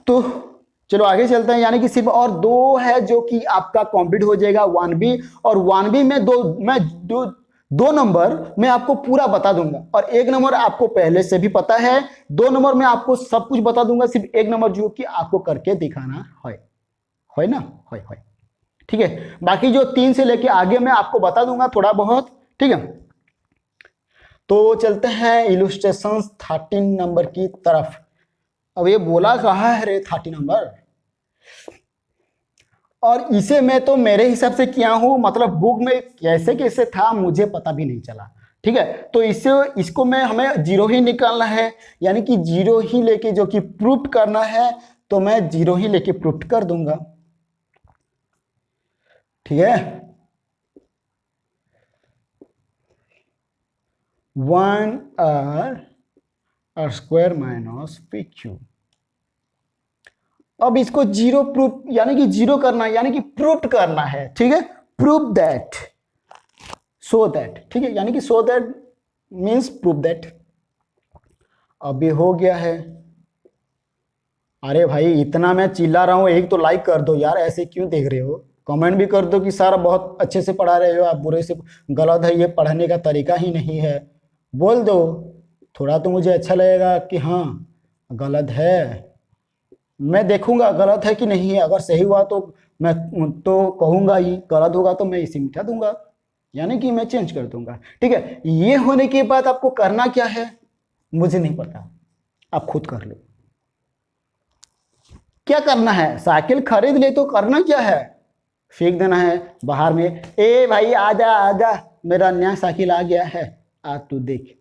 तो चलो आगे चलते हैं। यानी कि सिर्फ और दो है जो कि आपका कंप्लीट हो जाएगा, 1B। और 1B में दो नंबर मैं आपको पूरा बता दूंगा, और एक नंबर आपको पहले से भी पता है। दो नंबर में आपको सब कुछ बता दूंगा, सिर्फ एक नंबर जो कि आपको करके दिखाना है ना? है। ठीक है, बाकी जो 3 से लेके आगे मैं आपको बता दूंगा थोड़ा बहुत। ठीक है, तो चलते हैं इलस्ट्रेशन 13 नंबर की तरफ। अब ये बोला कहाँ है रे 30 नंबर? और इसे मैं तो मेरे हिसाब से किया हूं, मतलब बुक में कैसे कैसे था मुझे पता भी नहीं चला। ठीक है, तो इसको मैं हमें जीरो ही निकालना है, यानी कि जीरो ही लेके जो कि प्रूफ करना है, तो मैं जीरो ही लेके प्रूफ कर दूंगा। ठीक है, 1r स्क्वायर माइनस PQ। अब इसको जीरो प्रूफ, यानी कि जीरो करना है, यानी कि प्रूफ करना है। ठीक है, प्रूफ दैट, सो दैट। ठीक है, यानी कि so that means proof that. अब ये हो गया है। अरे भाई इतना मैं चिल्ला रहा हूं, एक तो लाइक कर दो यार, ऐसे क्यों देख रहे हो? कमेंट भी कर दो कि सर बहुत अच्छे से पढ़ा रहे हो आप, बुरे से गलत है, ये पढ़ने का तरीका ही नहीं है। बोल दो, थोड़ा तो मुझे अच्छा लगेगा कि हाँ गलत है। मैं देखूंगा गलत है कि नहीं है। अगर सही हुआ तो मैं तो कहूंगा ही, गलत होगा तो मैं इसे मिटा दूंगा, यानी कि मैं चेंज कर दूंगा। ठीक है, ये होने के बाद आपको करना क्या है मुझे नहीं पता, आप खुद कर लो। क्या करना है? साइकिल खरीद ले तो करना क्या है? फेंक देना है बाहर में। ए भाई आजा आजा, मेरा नया साइकिल आ गया है, आज तू देख।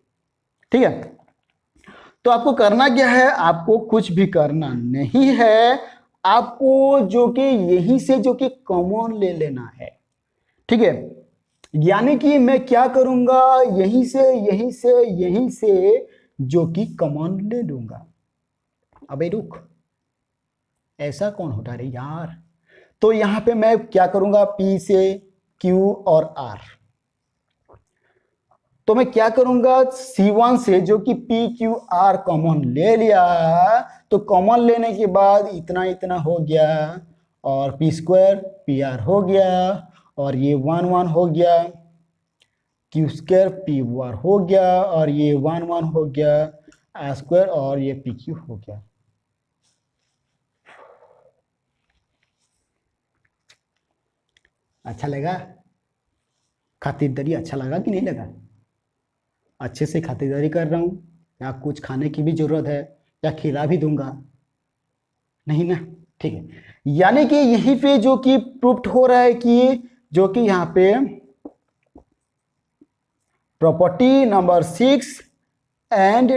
ठीक है, तो आपको करना क्या है? आपको कुछ भी करना नहीं है। आपको जो कि यहीं से जो कि कॉमन ले लेना है। ठीक है, यानी कि मैं क्या करूंगा, यहीं से जो कि कॉमन ले लूंगा। अबे रुक, ऐसा कौन होता रे यार? तो यहां पे मैं क्या करूंगा, P से Q और R। तो मैं क्या करूंगा, C1 से जो कि PQR कॉमन ले लिया, तो कॉमन लेने के बाद इतना इतना हो गया, और P स्क्वायर PR हो गया, और ये 1 1 हो गया, Q स्क्वायर PR हो गया, और ये 1 1 हो गया R स्क्वायर, और ये PQ हो गया। अच्छा लगा? खातिरदारी अच्छा लगा कि नहीं लगा? अच्छे से खातिरदारी कर रहा हूँ, या कुछ खाने की भी जरूरत है, या खिला भी दूंगा? नहीं ना? ठीक है, यानी कि यहीं पे जो कि प्रूफ्ड हो रहा है कि जो कि यहाँ पे प्रॉपर्टी नंबर 6 एंड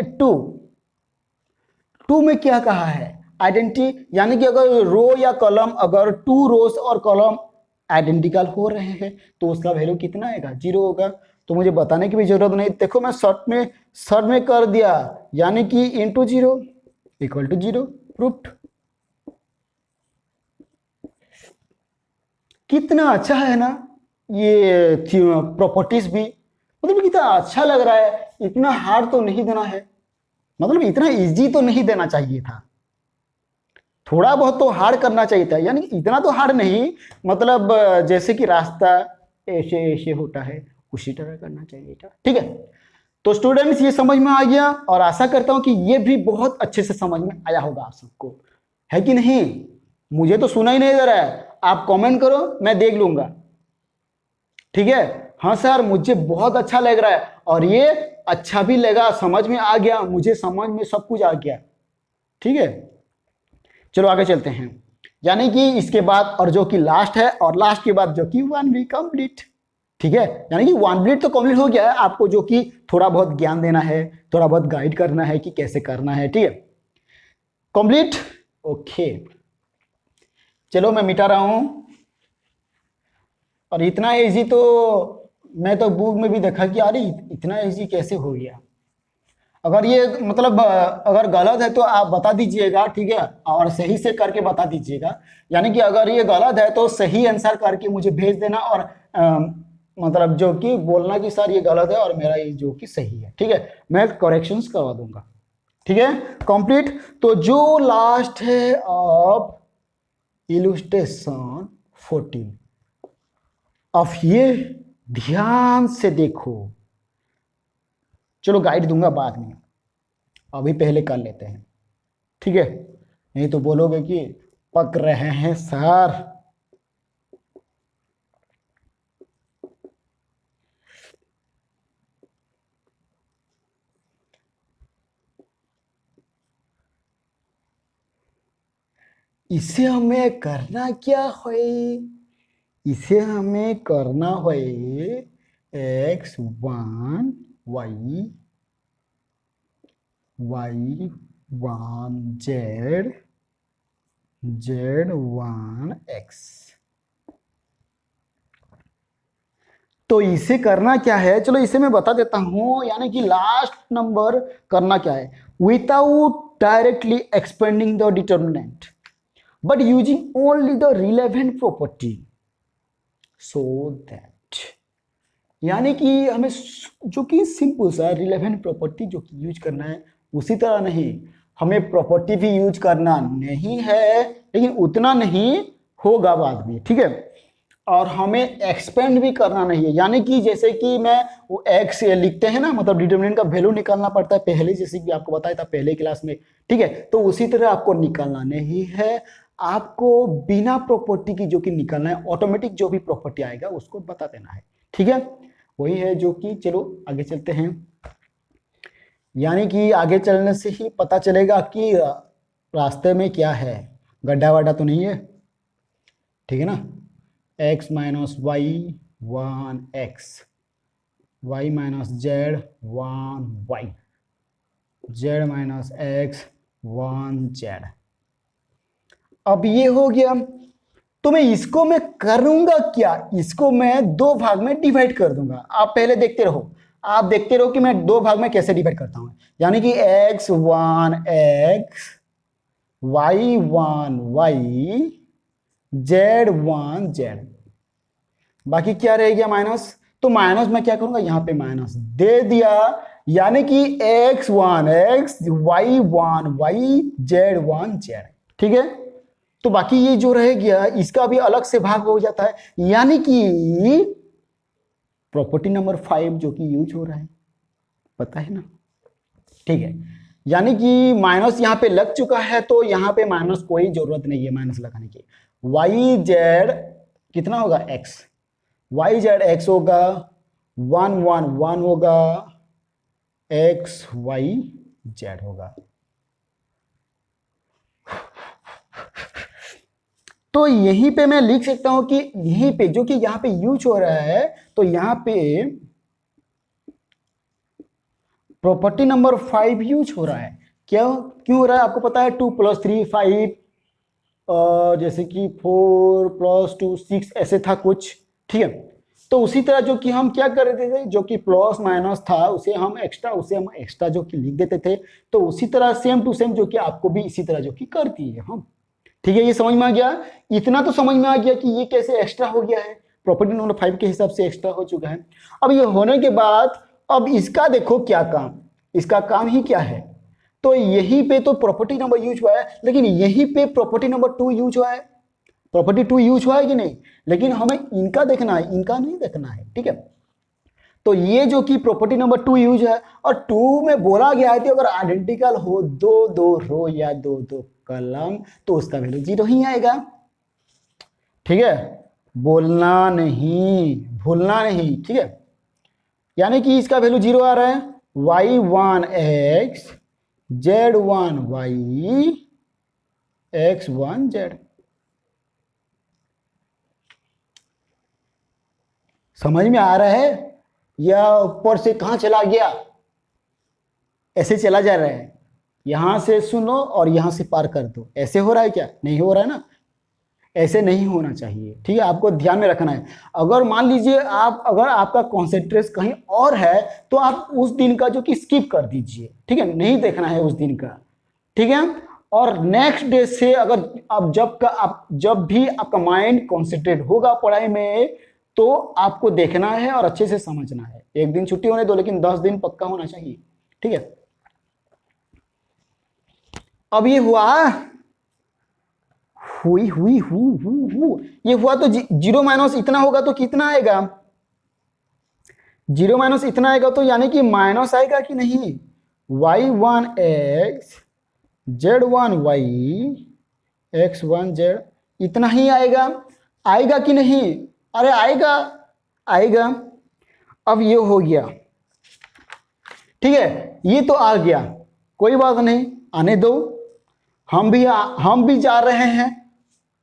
2 में क्या कहा है, आइडेंटिटी। यानी कि अगर रो या कॉलम, अगर 2 रोज और कॉलम आइडेंटिकल हो रहे हैं तो उसका वैल्यू कितना आएगा? 0 होगा। तो मुझे बताने की भी जरूरत नहीं, देखो मैं शॉर्ट में कर दिया, यानी कि इंटू 0 इक्वल टू 0, प्रूफ्ड। कितना अच्छा है ना ये प्रॉपर्टीज भी, मतलब कितना अच्छा लग रहा है। इतना हार्ड तो नहीं देना है, मतलब इतना इजी तो नहीं देना चाहिए था, थोड़ा बहुत तो हार्ड करना चाहिए था। यानी इतना तो हार्ड नहीं, मतलब जैसे कि रास्ता ऐसे ऐसे होता है उसी तरह करना चाहिए था। ठीक है, तो स्टूडेंट्स ये समझ में आ गया, और आशा करता हूं कि ये भी बहुत अच्छे से समझ में आया होगा आप सबको। है कि नहीं? मुझे तो सुना ही नहीं दे रहा है, आप कमेंट करो, मैं देख लूंगा। ठीक है, हाँ सर मुझे बहुत अच्छा लग रहा है, और ये अच्छा भी लगा, समझ में आ गया, मुझे समझ में सब कुछ आ गया। ठीक है, चलो आगे चलते हैं। यानी कि इसके बाद और जो कि लास्ट है, और लास्ट के बाद जो कि 1 वीक कंप्लीट। ठीक है, यानी कि 1 वीक तो कंप्लीट हो गया है, आपको जो कि थोड़ा बहुत ज्ञान देना है, थोड़ा बहुत गाइड करना है कि कैसे करना है। ठीक है, कंप्लीट। ओके, चलो मैं मिटा रहा हूं। और इतना इजी तो मैं तो बुक में भी देखा कि अरे इतना इजी कैसे हो गया। अगर ये मतलब अगर गलत है तो आप बता दीजिएगा, ठीक है, और सही से करके बता दीजिएगा। यानी कि अगर ये गलत है तो सही आंसर करके मुझे भेज देना, और मतलब जो कि बोलना कि सर ये गलत है और मेरा ये जो कि सही है। ठीक है, मैं करेक्शंस करवा दूंगा। ठीक है, कंप्लीट। तो जो लास्ट है अब इलुस्ट्रेशन 14। अब ये ध्यान से देखो, चलो गाइड दूंगा बाद में, अभी पहले कर लेते हैं। ठीक है, नहीं तो बोलोगे कि पक रहे हैं सर। इसे हमें करना क्या है? इसे हमें करना है x1 y1 z z1 x। तो इसे करना क्या है, चलो इसे मैं बता देता हूं। यानी कि लास्ट नंबर करना क्या है, without directly expanding the determinant but using only the relevant property so that, यानी कि हमें जो कि सिंपल सा रिलेवेंट प्रॉपर्टी जो कि यूज करना है, उसी तरह नहीं, हमें प्रॉपर्टी भी यूज करना नहीं है, लेकिन उतना नहीं होगा बाद में। ठीक है, और हमें एक्सपेंड भी करना नहीं है। यानी कि जैसे कि मैं वो एक्स लिखते हैं ना, मतलब डिटरमिनेंट का वैल्यू निकालना पड़ता है पहले, जैसे कि आपको बताया था पहले क्लास में। ठीक है, तो उसी तरह आपको निकालना नहीं है, आपको बिना प्रॉपर्टी की जो कि निकालना है, ऑटोमेटिक जो भी प्रॉपर्टी आएगा उसको बता देना है। ठीक है, वही है जो कि, चलो आगे चलते हैं। यानी कि आगे चलने से ही पता चलेगा कि रास्ते में क्या है, गड्ढा वड्ढा तो नहीं है। ठीक है ना, x minus y 1x, y minus z 1y, z minus x 1z। अब ये हो गया, तो मैं इसको मैं करूंगा क्या, इसको मैं दो भाग में डिवाइड कर दूंगा। आप पहले देखते रहो, आप देखते रहो कि मैं दो भाग में कैसे डिवाइड करता हूं। यानी कि x1 x, y1 y, z1 z, बाकी क्या रह गया माइनस। तो माइनस मैं क्या करूंगा, यहां पे माइनस दे दिया। यानी कि x1 x, y1 y, z1 z। ठीक है, तो बाकी ये जो रह गया इसका भी अलग से भाग हो जाता है। यानी कि प्रॉपर्टी नंबर 5 जो कि यूज हो रहा है, पता है ना। ठीक है, यानी कि माइनस यहां पे लग चुका है, तो यहां पे माइनस कोई जरूरत नहीं है माइनस लगाने की। वाई जेड कितना होगा x, वाई जेड एक्स होगा 1 1 1 होगा, x y z होगा। तो यहीं पे मैं लिख सकता हूं कि यहीं पे जो कि यहां पे यूज हो रहा है, तो यहां पे प्रॉपर्टी नंबर 5 यूज हो रहा है। क्यों हो रहा है आपको पता है, 2 + 3 5, जैसे कि 4 + 2 6 ऐसे था कुछ। ठीक है, तो उसी तरह जो कि हम क्या कर रहे थे, जो कि प्लस माइनस था उसे हम एक्स्ट्रा जो कि लिख देते थे। तो उसी तरह सेम टू सेम जो कि आपको भी इसी तरह जो कि कर दिए हम। ठीक है, ये समझ में आ गया। इतना तो समझ में आ गया कि ये कैसे एक्स्ट्रा हो गया है, प्रॉपर्टी नंबर 5 के हिसाब से एक्स्ट्रा हो चुका है। अब ये होने के बाद अब इसका देखो क्या काम, इसका काम ही क्या है। तो यहीं पे तो प्रॉपर्टी नंबर यूज हुआ है, लेकिन यहीं पे प्रॉपर्टी नंबर 2 यूज हुआ है। प्रॉपर्टी 2 यूज हुआ है कि नहीं, लेकिन हमें इनका देखना है, इनका नहीं देखना है। ठीक है, तो ये जो कि प्रॉपर्टी नंबर 2 यूज है, और 2 में बोला गया है कि अगर आइडेंटिकल हो दो दो रो या दो दो कलम, तो उसका वैल्यू 0 ही आएगा। ठीक है, बोलना नहीं, भूलना नहीं। ठीक है, यानी कि इसका वैल्यू 0 आ रहा है। y1 x, z1 y, x1 z। समझ में आ रहा है या ऊपर से कहां चला गया? ऐसे चला जा रहा है, यहां से सुनो और यहां से पार कर दो। ऐसे हो रहा है क्या? नहीं हो रहा है ना, ऐसे नहीं होना चाहिए। ठीक है, आपको ध्यान में रखना है। अगर मान लीजिए अगर आपका कॉन्सेंट्रेशन कहीं और है तो आप उस दिन का जो कि स्किप कर दीजिए। ठीक है, नहीं देखना है उस दिन का। ठीक है, और नेक्स्ट डे से अगर आप जब भी आपका माइंड कॉन्सेंट्रेट होगा पढ़ाई में, तो आपको देखना है और अच्छे से समझना है। एक दिन छुट्टी होने दो, लेकिन 10 दिन पक्का होना चाहिए। ठीक है, अब ये हुआ, ये हुआ तो 0 माइनस इतना होगा तो कितना आएगा? 0 माइनस इतना आएगा तो यानी कि माइनस आएगा कि नहीं? y1 x, z1 y, x1 z, इतना ही आएगा। आएगा कि नहीं? अरे आएगा, आएगा। अब ये हो गया। ठीक है, ये तो आ गया, कोई बात नहीं, आने दो। हम भी जा रहे हैं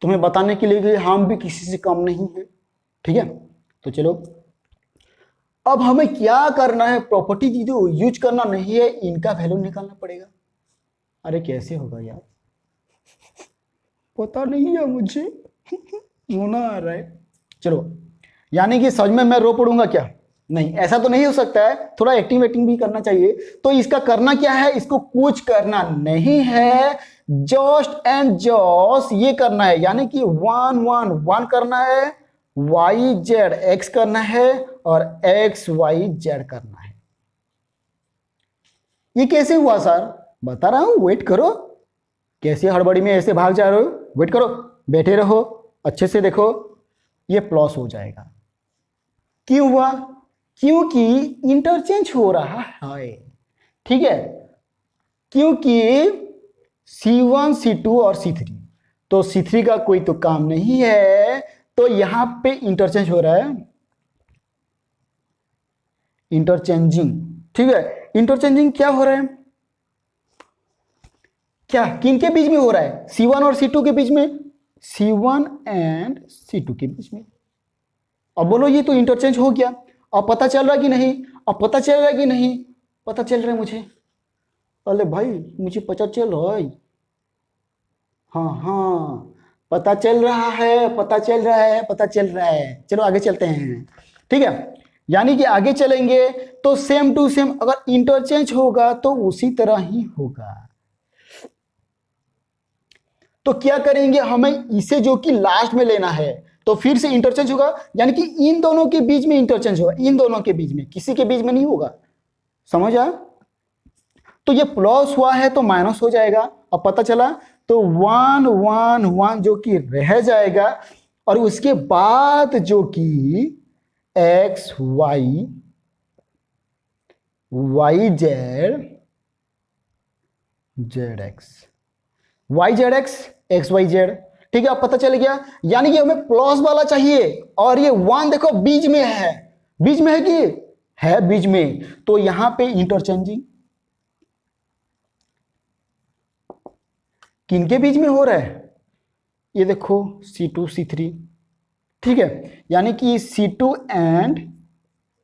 तुम्हें बताने के लिए कि हम भी किसी से कम नहीं है। ठीक है, तो चलो अब हमें क्या करना है? प्रॉपर्टी जो यूज करना नहीं है, इनका वैल्यू निकालना पड़ेगा। अरे कैसे होगा यार, पता नहीं है मुझे, होना आ रहा है। चलो, यानी कि समझ में मैं रो पड़ूंगा क्या? नहीं, ऐसा तो नहीं हो सकता है, थोड़ा एक्टिंग भी करना चाहिए। तो इसका करना क्या है? इसको कुछ करना नहीं है, जस्ट एंड जस्ट ये करना है, यानी कि 1 1 1 करना है, y z x करना है और x y z करना है। ये कैसे हुआ सर? बता रहा हूं, वेट करो। कैसे हड़बड़ी में ऐसे भाग जा रहे हो? वेट करो, बैठे रहो, अच्छे से देखो। ये प्लस हो जाएगा। क्यों हुआ? क्योंकि इंटरचेंज हो रहा है। ठीक है, क्योंकि C1 C2 और C3, तो C3 का कोई तो काम नहीं है, तो यहां पे इंटरचेंज हो रहा है, इंटरचेंजिंग। ठीक है, इंटरचेंजिंग क्या हो रहा है? क्या किन के बीच में हो रहा है? C1 और C2 के बीच में, C1 एंड C2 के बीच में। अब बोलो, ये तो इंटरचेंज हो गया। अब पता चल रहा कि नहीं? अब पता चल रहा कि नहीं? पता चल रहा है मुझे। अरे भाई, मुझे पता चल रहा है। हाँ, पता चल रहा है, पता चल रहा है, पता चल रहा है। चलो आगे चलते हैं। ठीक है, यानी कि आगे चलेंगे तो सेम टू सेम, अगर इंटरचेंज होगा तो उसी तरह ही होगा। तो क्या करेंगे? हमें इसे जो कि लास्ट में लेना है, तो फिर से इंटरचेंज होगा, यानी कि इन दोनों के बीच में इंटरचेंज होगा, इन दोनों के बीच में, किसी के बीच में नहीं होगा। समझ आया? तो ये प्लस हुआ है तो माइनस हो जाएगा। अब पता चला, तो 1 1 1 जो कि रह जाएगा, और उसके बाद जो कि x y y z z x y z x y z। ठीक है, अब पता चल गया, यानी कि हमें प्लस वाला चाहिए, और ये 1 देखो बीच में है, बीच में है कि है बीच में, तो यहां पे इंटरचेंजिंग किनके बीच में हो रहा है? ये देखो C2 C3। ठीक है, यानी कि C2 एंड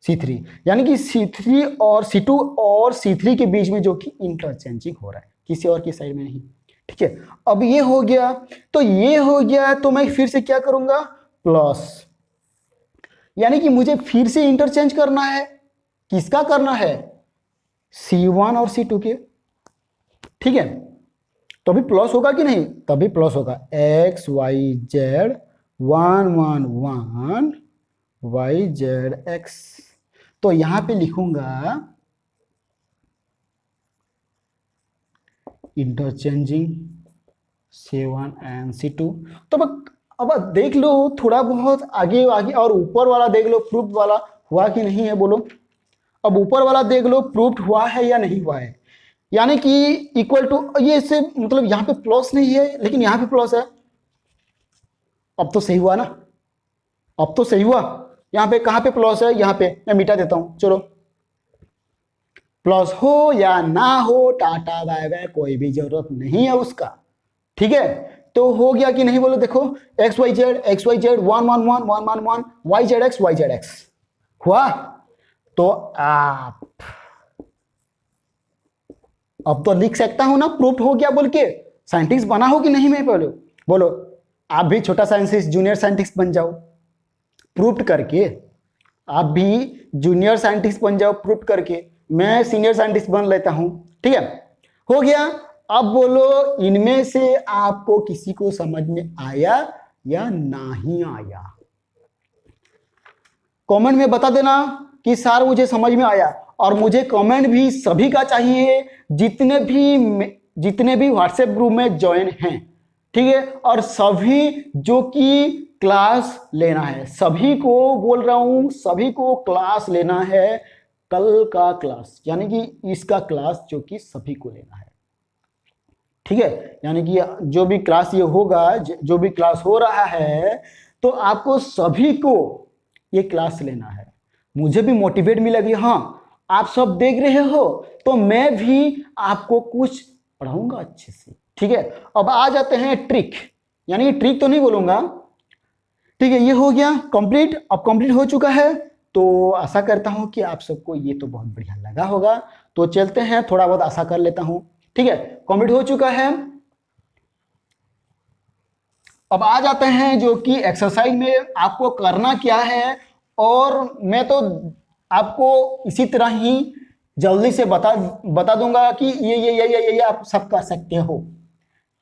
C3, यानी कि C3 और C2 और C3 के बीच में जो कि इंटरचेंजिंग हो रहा है, किसी और की साइड में नहीं। ठीक है, अब ये हो गया, तो ये हो गया, तो मैं फिर से क्या करूंगा? प्लस, यानी कि मुझे फिर से इंटरचेंज करना है। किसका करना है? C1 और C2 के। ठीक है, तो अभी प्लस होगा कि नहीं? तभी प्लस होगा। x y z 1 1 1 y z x। तो यहां पे लिखूंगा इंटरचेंजिंग C1 एंड C2। तो अब देख लो, थोड़ा बहुत आगे आगे, और ऊपर वाला देख लो, प्रूफ वाला हुआ कि नहीं है, बोलो। अब ऊपर वाला देख लो, प्रूफ हुआ है या नहीं हुआ है। यानी कि इक्वल टू, ये इससे मतलब यहाँ पे प्लस नहीं है लेकिन यहाँ पे प्लस है। अब तो सही हुआ ना, अब तो सही हुआ। यहाँ पे कहाँ पे प्लस है, यहाँ पे मैं मिटा देता हूं, चलो। प्लस हो या ना हो, टाटा बाय बाय, कोई भी जरूरत नहीं है उसका। ठीक है, तो हो गया कि नहीं बोलो, देखो x y z 1 1 1 1 1 y z x हुआ। तो आप अब तो लिख सकता हूं ना, प्रूफ हो गया बोल के। साइंटिस्ट बना हो कि नहीं, मैं पहले बोलो। आप भी छोटा साइंटिस्ट, जूनियर साइंटिस्ट बन जाओ प्रूफ करके। आप भी जूनियर साइंटिस्ट बन जाओ प्रूफ करके, मैं सीनियर साइंटिस्ट बन लेता हूं। ठीक है, हो गया। अब बोलो, इनमें से आपको किसी को समझ में आया या नहीं आया? कमेंट में बता देना कि सर मुझे समझ में आया। और मुझे कमेंट भी सभी का चाहिए, जितने भी व्हाट्सएप ग्रुप में ज्वाइन हैं। ठीक है, और सभी जो कि क्लास लेना है, सभी को बोल रहा हूं, सभी को क्लास लेना है। कल का क्लास यानी कि इसका क्लास जो कि सभी को लेना है। ठीक है, यानी कि जो भी क्लास ये होगा, जो भी क्लास हो रहा है, तो आपको सभी को ये क्लास लेना है। मुझे भी मोटिवेट मिला कि हाँ आप सब देख रहे हो, तो मैं भी आपको कुछ पढ़ाऊंगा अच्छे से। ठीक है, अब आ जाते हैं ट्रिक, यानी ट्रिक तो नहीं बोलूंगा। ठीक है, ये हो गया कंप्लीट। अब कंप्लीट हो चुका है, तो आशा करता हूं कि आप सबको ये तो बहुत बढ़िया लगा होगा। तो चलते हैं, थोड़ा बहुत आशा कर लेता हूं। ठीक है, कंप्लीट हो चुका है। अब आ जाते हैं जो कि एक्सरसाइज में आपको करना क्या है। और मैं तो आपको इसी तरह ही जल्दी से बता दूंगा कि ये आप सब कर सकते हो।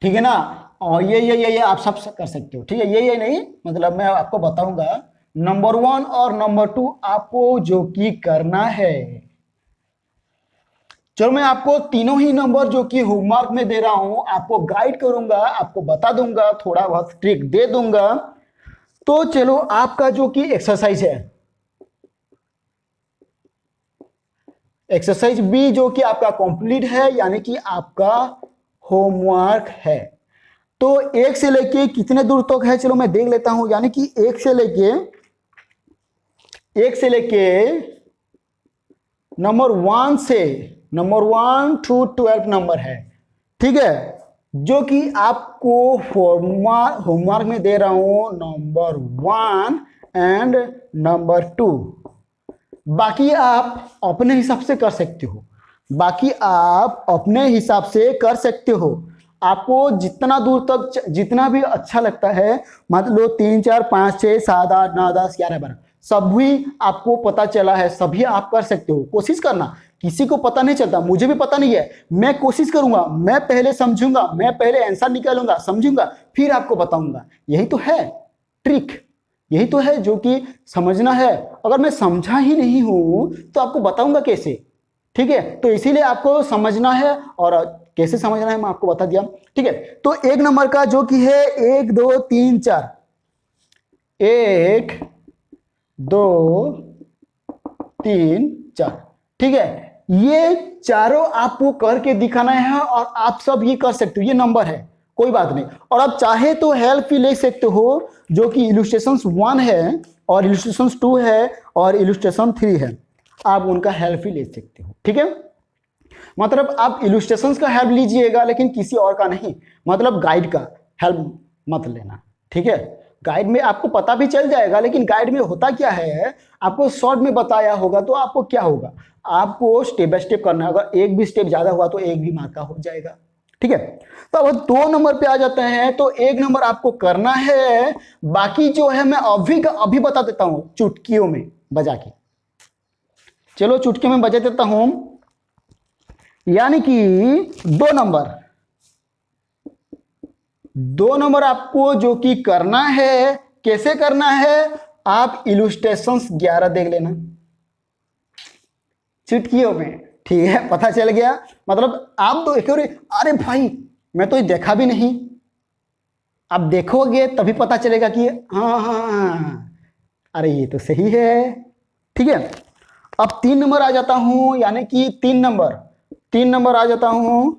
ठीक है ना, और ये आप सब कर सकते हो। ठीक है, ये नहीं, मतलब मैं आपको बताऊंगा नंबर 1 और नंबर 2 आपको जो कि करना है। चलो, मैं आपको तीनों ही नंबर जो कि होमवर्क में दे रहा हूं, आपको गाइड करूंगा, आपको बता दूंगा, थोड़ा बहुत ट्रिक दे दूंगा। तो चलो, आपका जो कि एक्सरसाइज है, एक्सरसाइज बी जो कि आपका कंप्लीट है, यानी कि आपका होमवर्क है। तो 1 से लेके कितने दूर तक है, चलो मैं देख लेता हूं। यानी कि 1 से लेके नंबर 1 to 12 नंबर है। ठीक है, जो कि आपको होमवर्क में दे रहा हूं, नंबर 1 एंड नंबर 2। बाकी आप अपने हिसाब से कर सकते हो, बाकी आप अपने हिसाब से कर सकते हो। आपको जितना दूर तक, जितना भी अच्छा लगता है, मतलब 3 4 5 6 7 8 9 10 11 12 सभी आपको पता चला है, सभी आप कर सकते हो। कोशिश करना, किसी को पता नहीं चलता, मुझे भी पता नहीं है। मैं कोशिश करूंगा, मैं पहले समझूंगा, मैं पहले आंसर निकालूंगा, समझूंगा, फिर आपको बताऊंगा। यही तो है ट्रिक, यही तो है जो कि समझना है। अगर मैं समझा ही नहीं हूं तो आपको बताऊंगा कैसे? ठीक है, तो इसीलिए आपको समझना है, और कैसे समझना है मैं आपको बता दिया। ठीक है, तो 1 नंबर का जो कि है 1 2 3 4, 1 2 3 4। ठीक है, ये चारों आपको करके दिखाना है, और आप सब ये कर सकते हो। ये नंबर है, कोई बात नहीं। और आप चाहे तो हेल्प भी ले सकते हो, जो कि इलस्ट्रेशन 1 है, और इलस्ट्रेशन 2 है, और इलस्ट्रेशन 3 है। आप उनका हेल्प भी ले सकते हो। ठीक है, मतलब आप इलस्ट्रेशंस का हेल्प लीजिएगा, लेकिन किसी और का नहीं, मतलब गाइड का हेल्प मत लेना। ठीक है, गाइड में आपको पता भी चल जाएगा, लेकिन गाइड में होता क्या है, आपको शॉर्ट में बताया होगा, तो आपको क्या होगा, आपको स्टेप बाय स्टेप करना है। अगर एक भी स्टेप ज्यादा हुआ तो एक भी मार्क का हो जाएगा। ठीक है, तो अब 2 नंबर पे आ जाते हैं। तो 1 नंबर आपको करना है, बाकी जो है मैं अभी बता देता हूं चुटकियों में बजा के। चलो चुटकी में बजा देता हूं। यानी कि 2 नंबर आपको जो कि करना है, कैसे करना है, आप इलस्ट्रेशंस 11 देख लेना चुटकियों में। ठीक है, पता चल गया। मतलब आप तो एक, अरे भाई मैं तो ये देखा भी नहीं, आप देखोगे तभी पता चलेगा कि हाँ, अरे ये तो सही है। ठीक है, अब 3 नंबर आ जाता हूं। यानी कि 3 3 नंबर आ जाता हूं।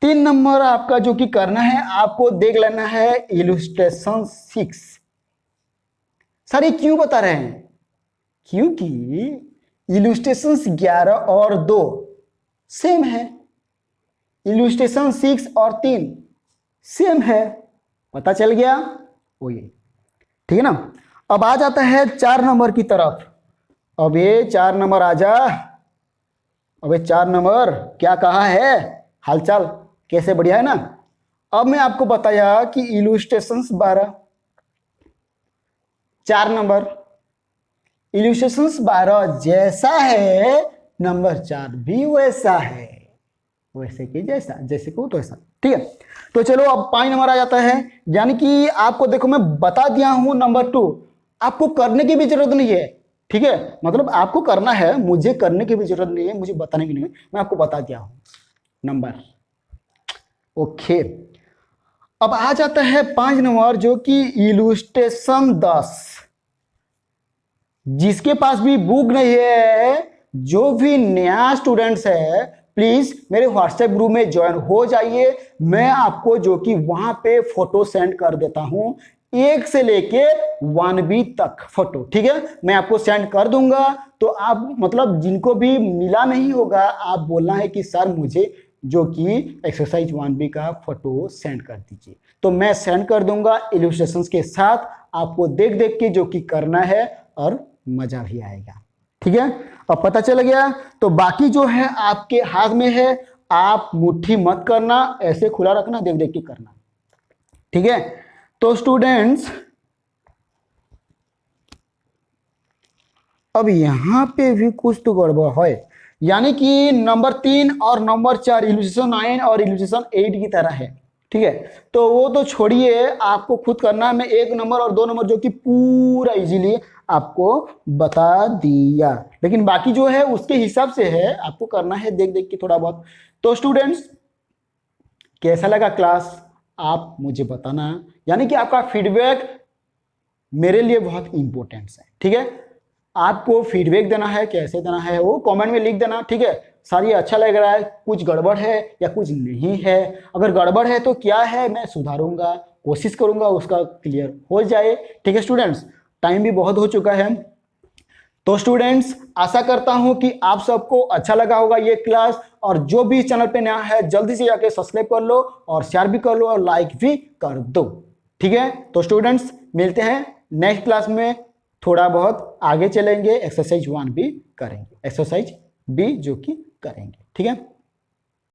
3 नंबर आपका जो कि करना है, आपको देख लेना है इलस्ट्रेशन 6। सर ये क्यों बता रहे हैं? क्योंकि इलस्ट्रेशन 11 और 2 सेम है, इलस्ट्रेशन 6 और 3 सेम है। पता चल गया? वो ये ठीक है ना। अब आ जाता है 4 नंबर की तरफ। अब ये 4 नंबर आ जा। अब ये 4 नंबर क्या कहा है, हालचाल कैसे, बढ़िया है ना। अब मैं आपको बताया कि इलस्ट्रेशन 12, 4 नंबर इलस्ट्रेशन 12 जैसा है, नंबर 4 भी वैसा है, वैसे कि जैसा, जैसे को तो ऐसा, ठीक है। तो चलो अब 5 नंबर आ जाता है। यानी कि आपको देखो मैं बता दिया हूं नंबर 2, आपको करने की भी जरूरत नहीं है, ठीक है। मतलब आपको करना है, मुझे करने की भी जरूरत नहीं है, मुझे बताने की नहीं है, मैं आपको बता दिया हूं नंबर। ओके, अब आ जाता है 5 नंबर जो कि इलस्ट्रेशन 10। जिसके पास भी बुक नहीं है, जो भी नया स्टूडेंट्स है, प्लीज मेरे व्हाट्सएप ग्रुप में ज्वाइन हो जाइए। मैं आपको जो कि वहां पे फोटो सेंड कर देता हूं, 1 से लेके 1B तक फोटो, ठीक है, मैं आपको सेंड कर दूंगा। तो आप मतलब जिनको भी मिला नहीं होगा, आप बोलना है कि सर मुझे जो कि एक्सरसाइज 1B का फोटो सेंड कर दीजिए, तो मैं सेंड कर दूंगा इलस्ट्रेशंस के साथ। आपको देख देख के जो कि करना है और मजा भी आएगा, ठीक है। अब पता चल गया। तो बाकी जो है आपके हाथ में है, आप मुट्ठी मत करना, ऐसे खुला रखना, देख देख के करना, ठीक है। तो स्टूडेंट्स अब यहां पे भी कुछ तो गड़बड़ है, यानी कि नंबर 3 और नंबर 4 इलस्ट्रेशन 9 और इलस्ट्रेशन 8 की तरह है, ठीक है। तो वो तो छोड़िए, आपको खुद करना है। मैं 1 नंबर और 2 नंबर जो कि पूरा इजीली आपको बता दिया, लेकिन बाकी जो है उसके हिसाब से है, आपको करना है देख देख के थोड़ा बहुत। तो स्टूडेंट्स कैसा लगा क्लास, आप मुझे बताना, यानी कि आपका फीडबैक मेरे लिए बहुत इंपॉर्टेंट है, ठीक है। आपको फीडबैक देना है, कैसे देना है वो कमेंट में लिख देना, ठीक है। सर ये अच्छा लग रहा है, कुछ गड़बड़ है या कुछ नहीं है, अगर गड़बड़ है तो क्या है, मैं सुधारूंगा, कोशिश करूंगा उसका क्लियर हो जाए, ठीक है स्टूडेंट्स। टाइम भी बहुत हो चुका है। तो स्टूडेंट्स आशा करता हूं कि आप सबको अच्छा लगा होगा ये क्लास, और जो भी चैनल पे नया है जल्दी से जाके सब्सक्राइब कर लो और शेयर भी कर लो और लाइक भी कर दो, ठीक है। तो स्टूडेंट्स मिलते हैं नेक्स्ट क्लास में, थोड़ा बहुत आगे चलेंगे, एक्सरसाइज 1 भी करेंगे, एक्सरसाइज B जो कि करेंगे, ठीक है।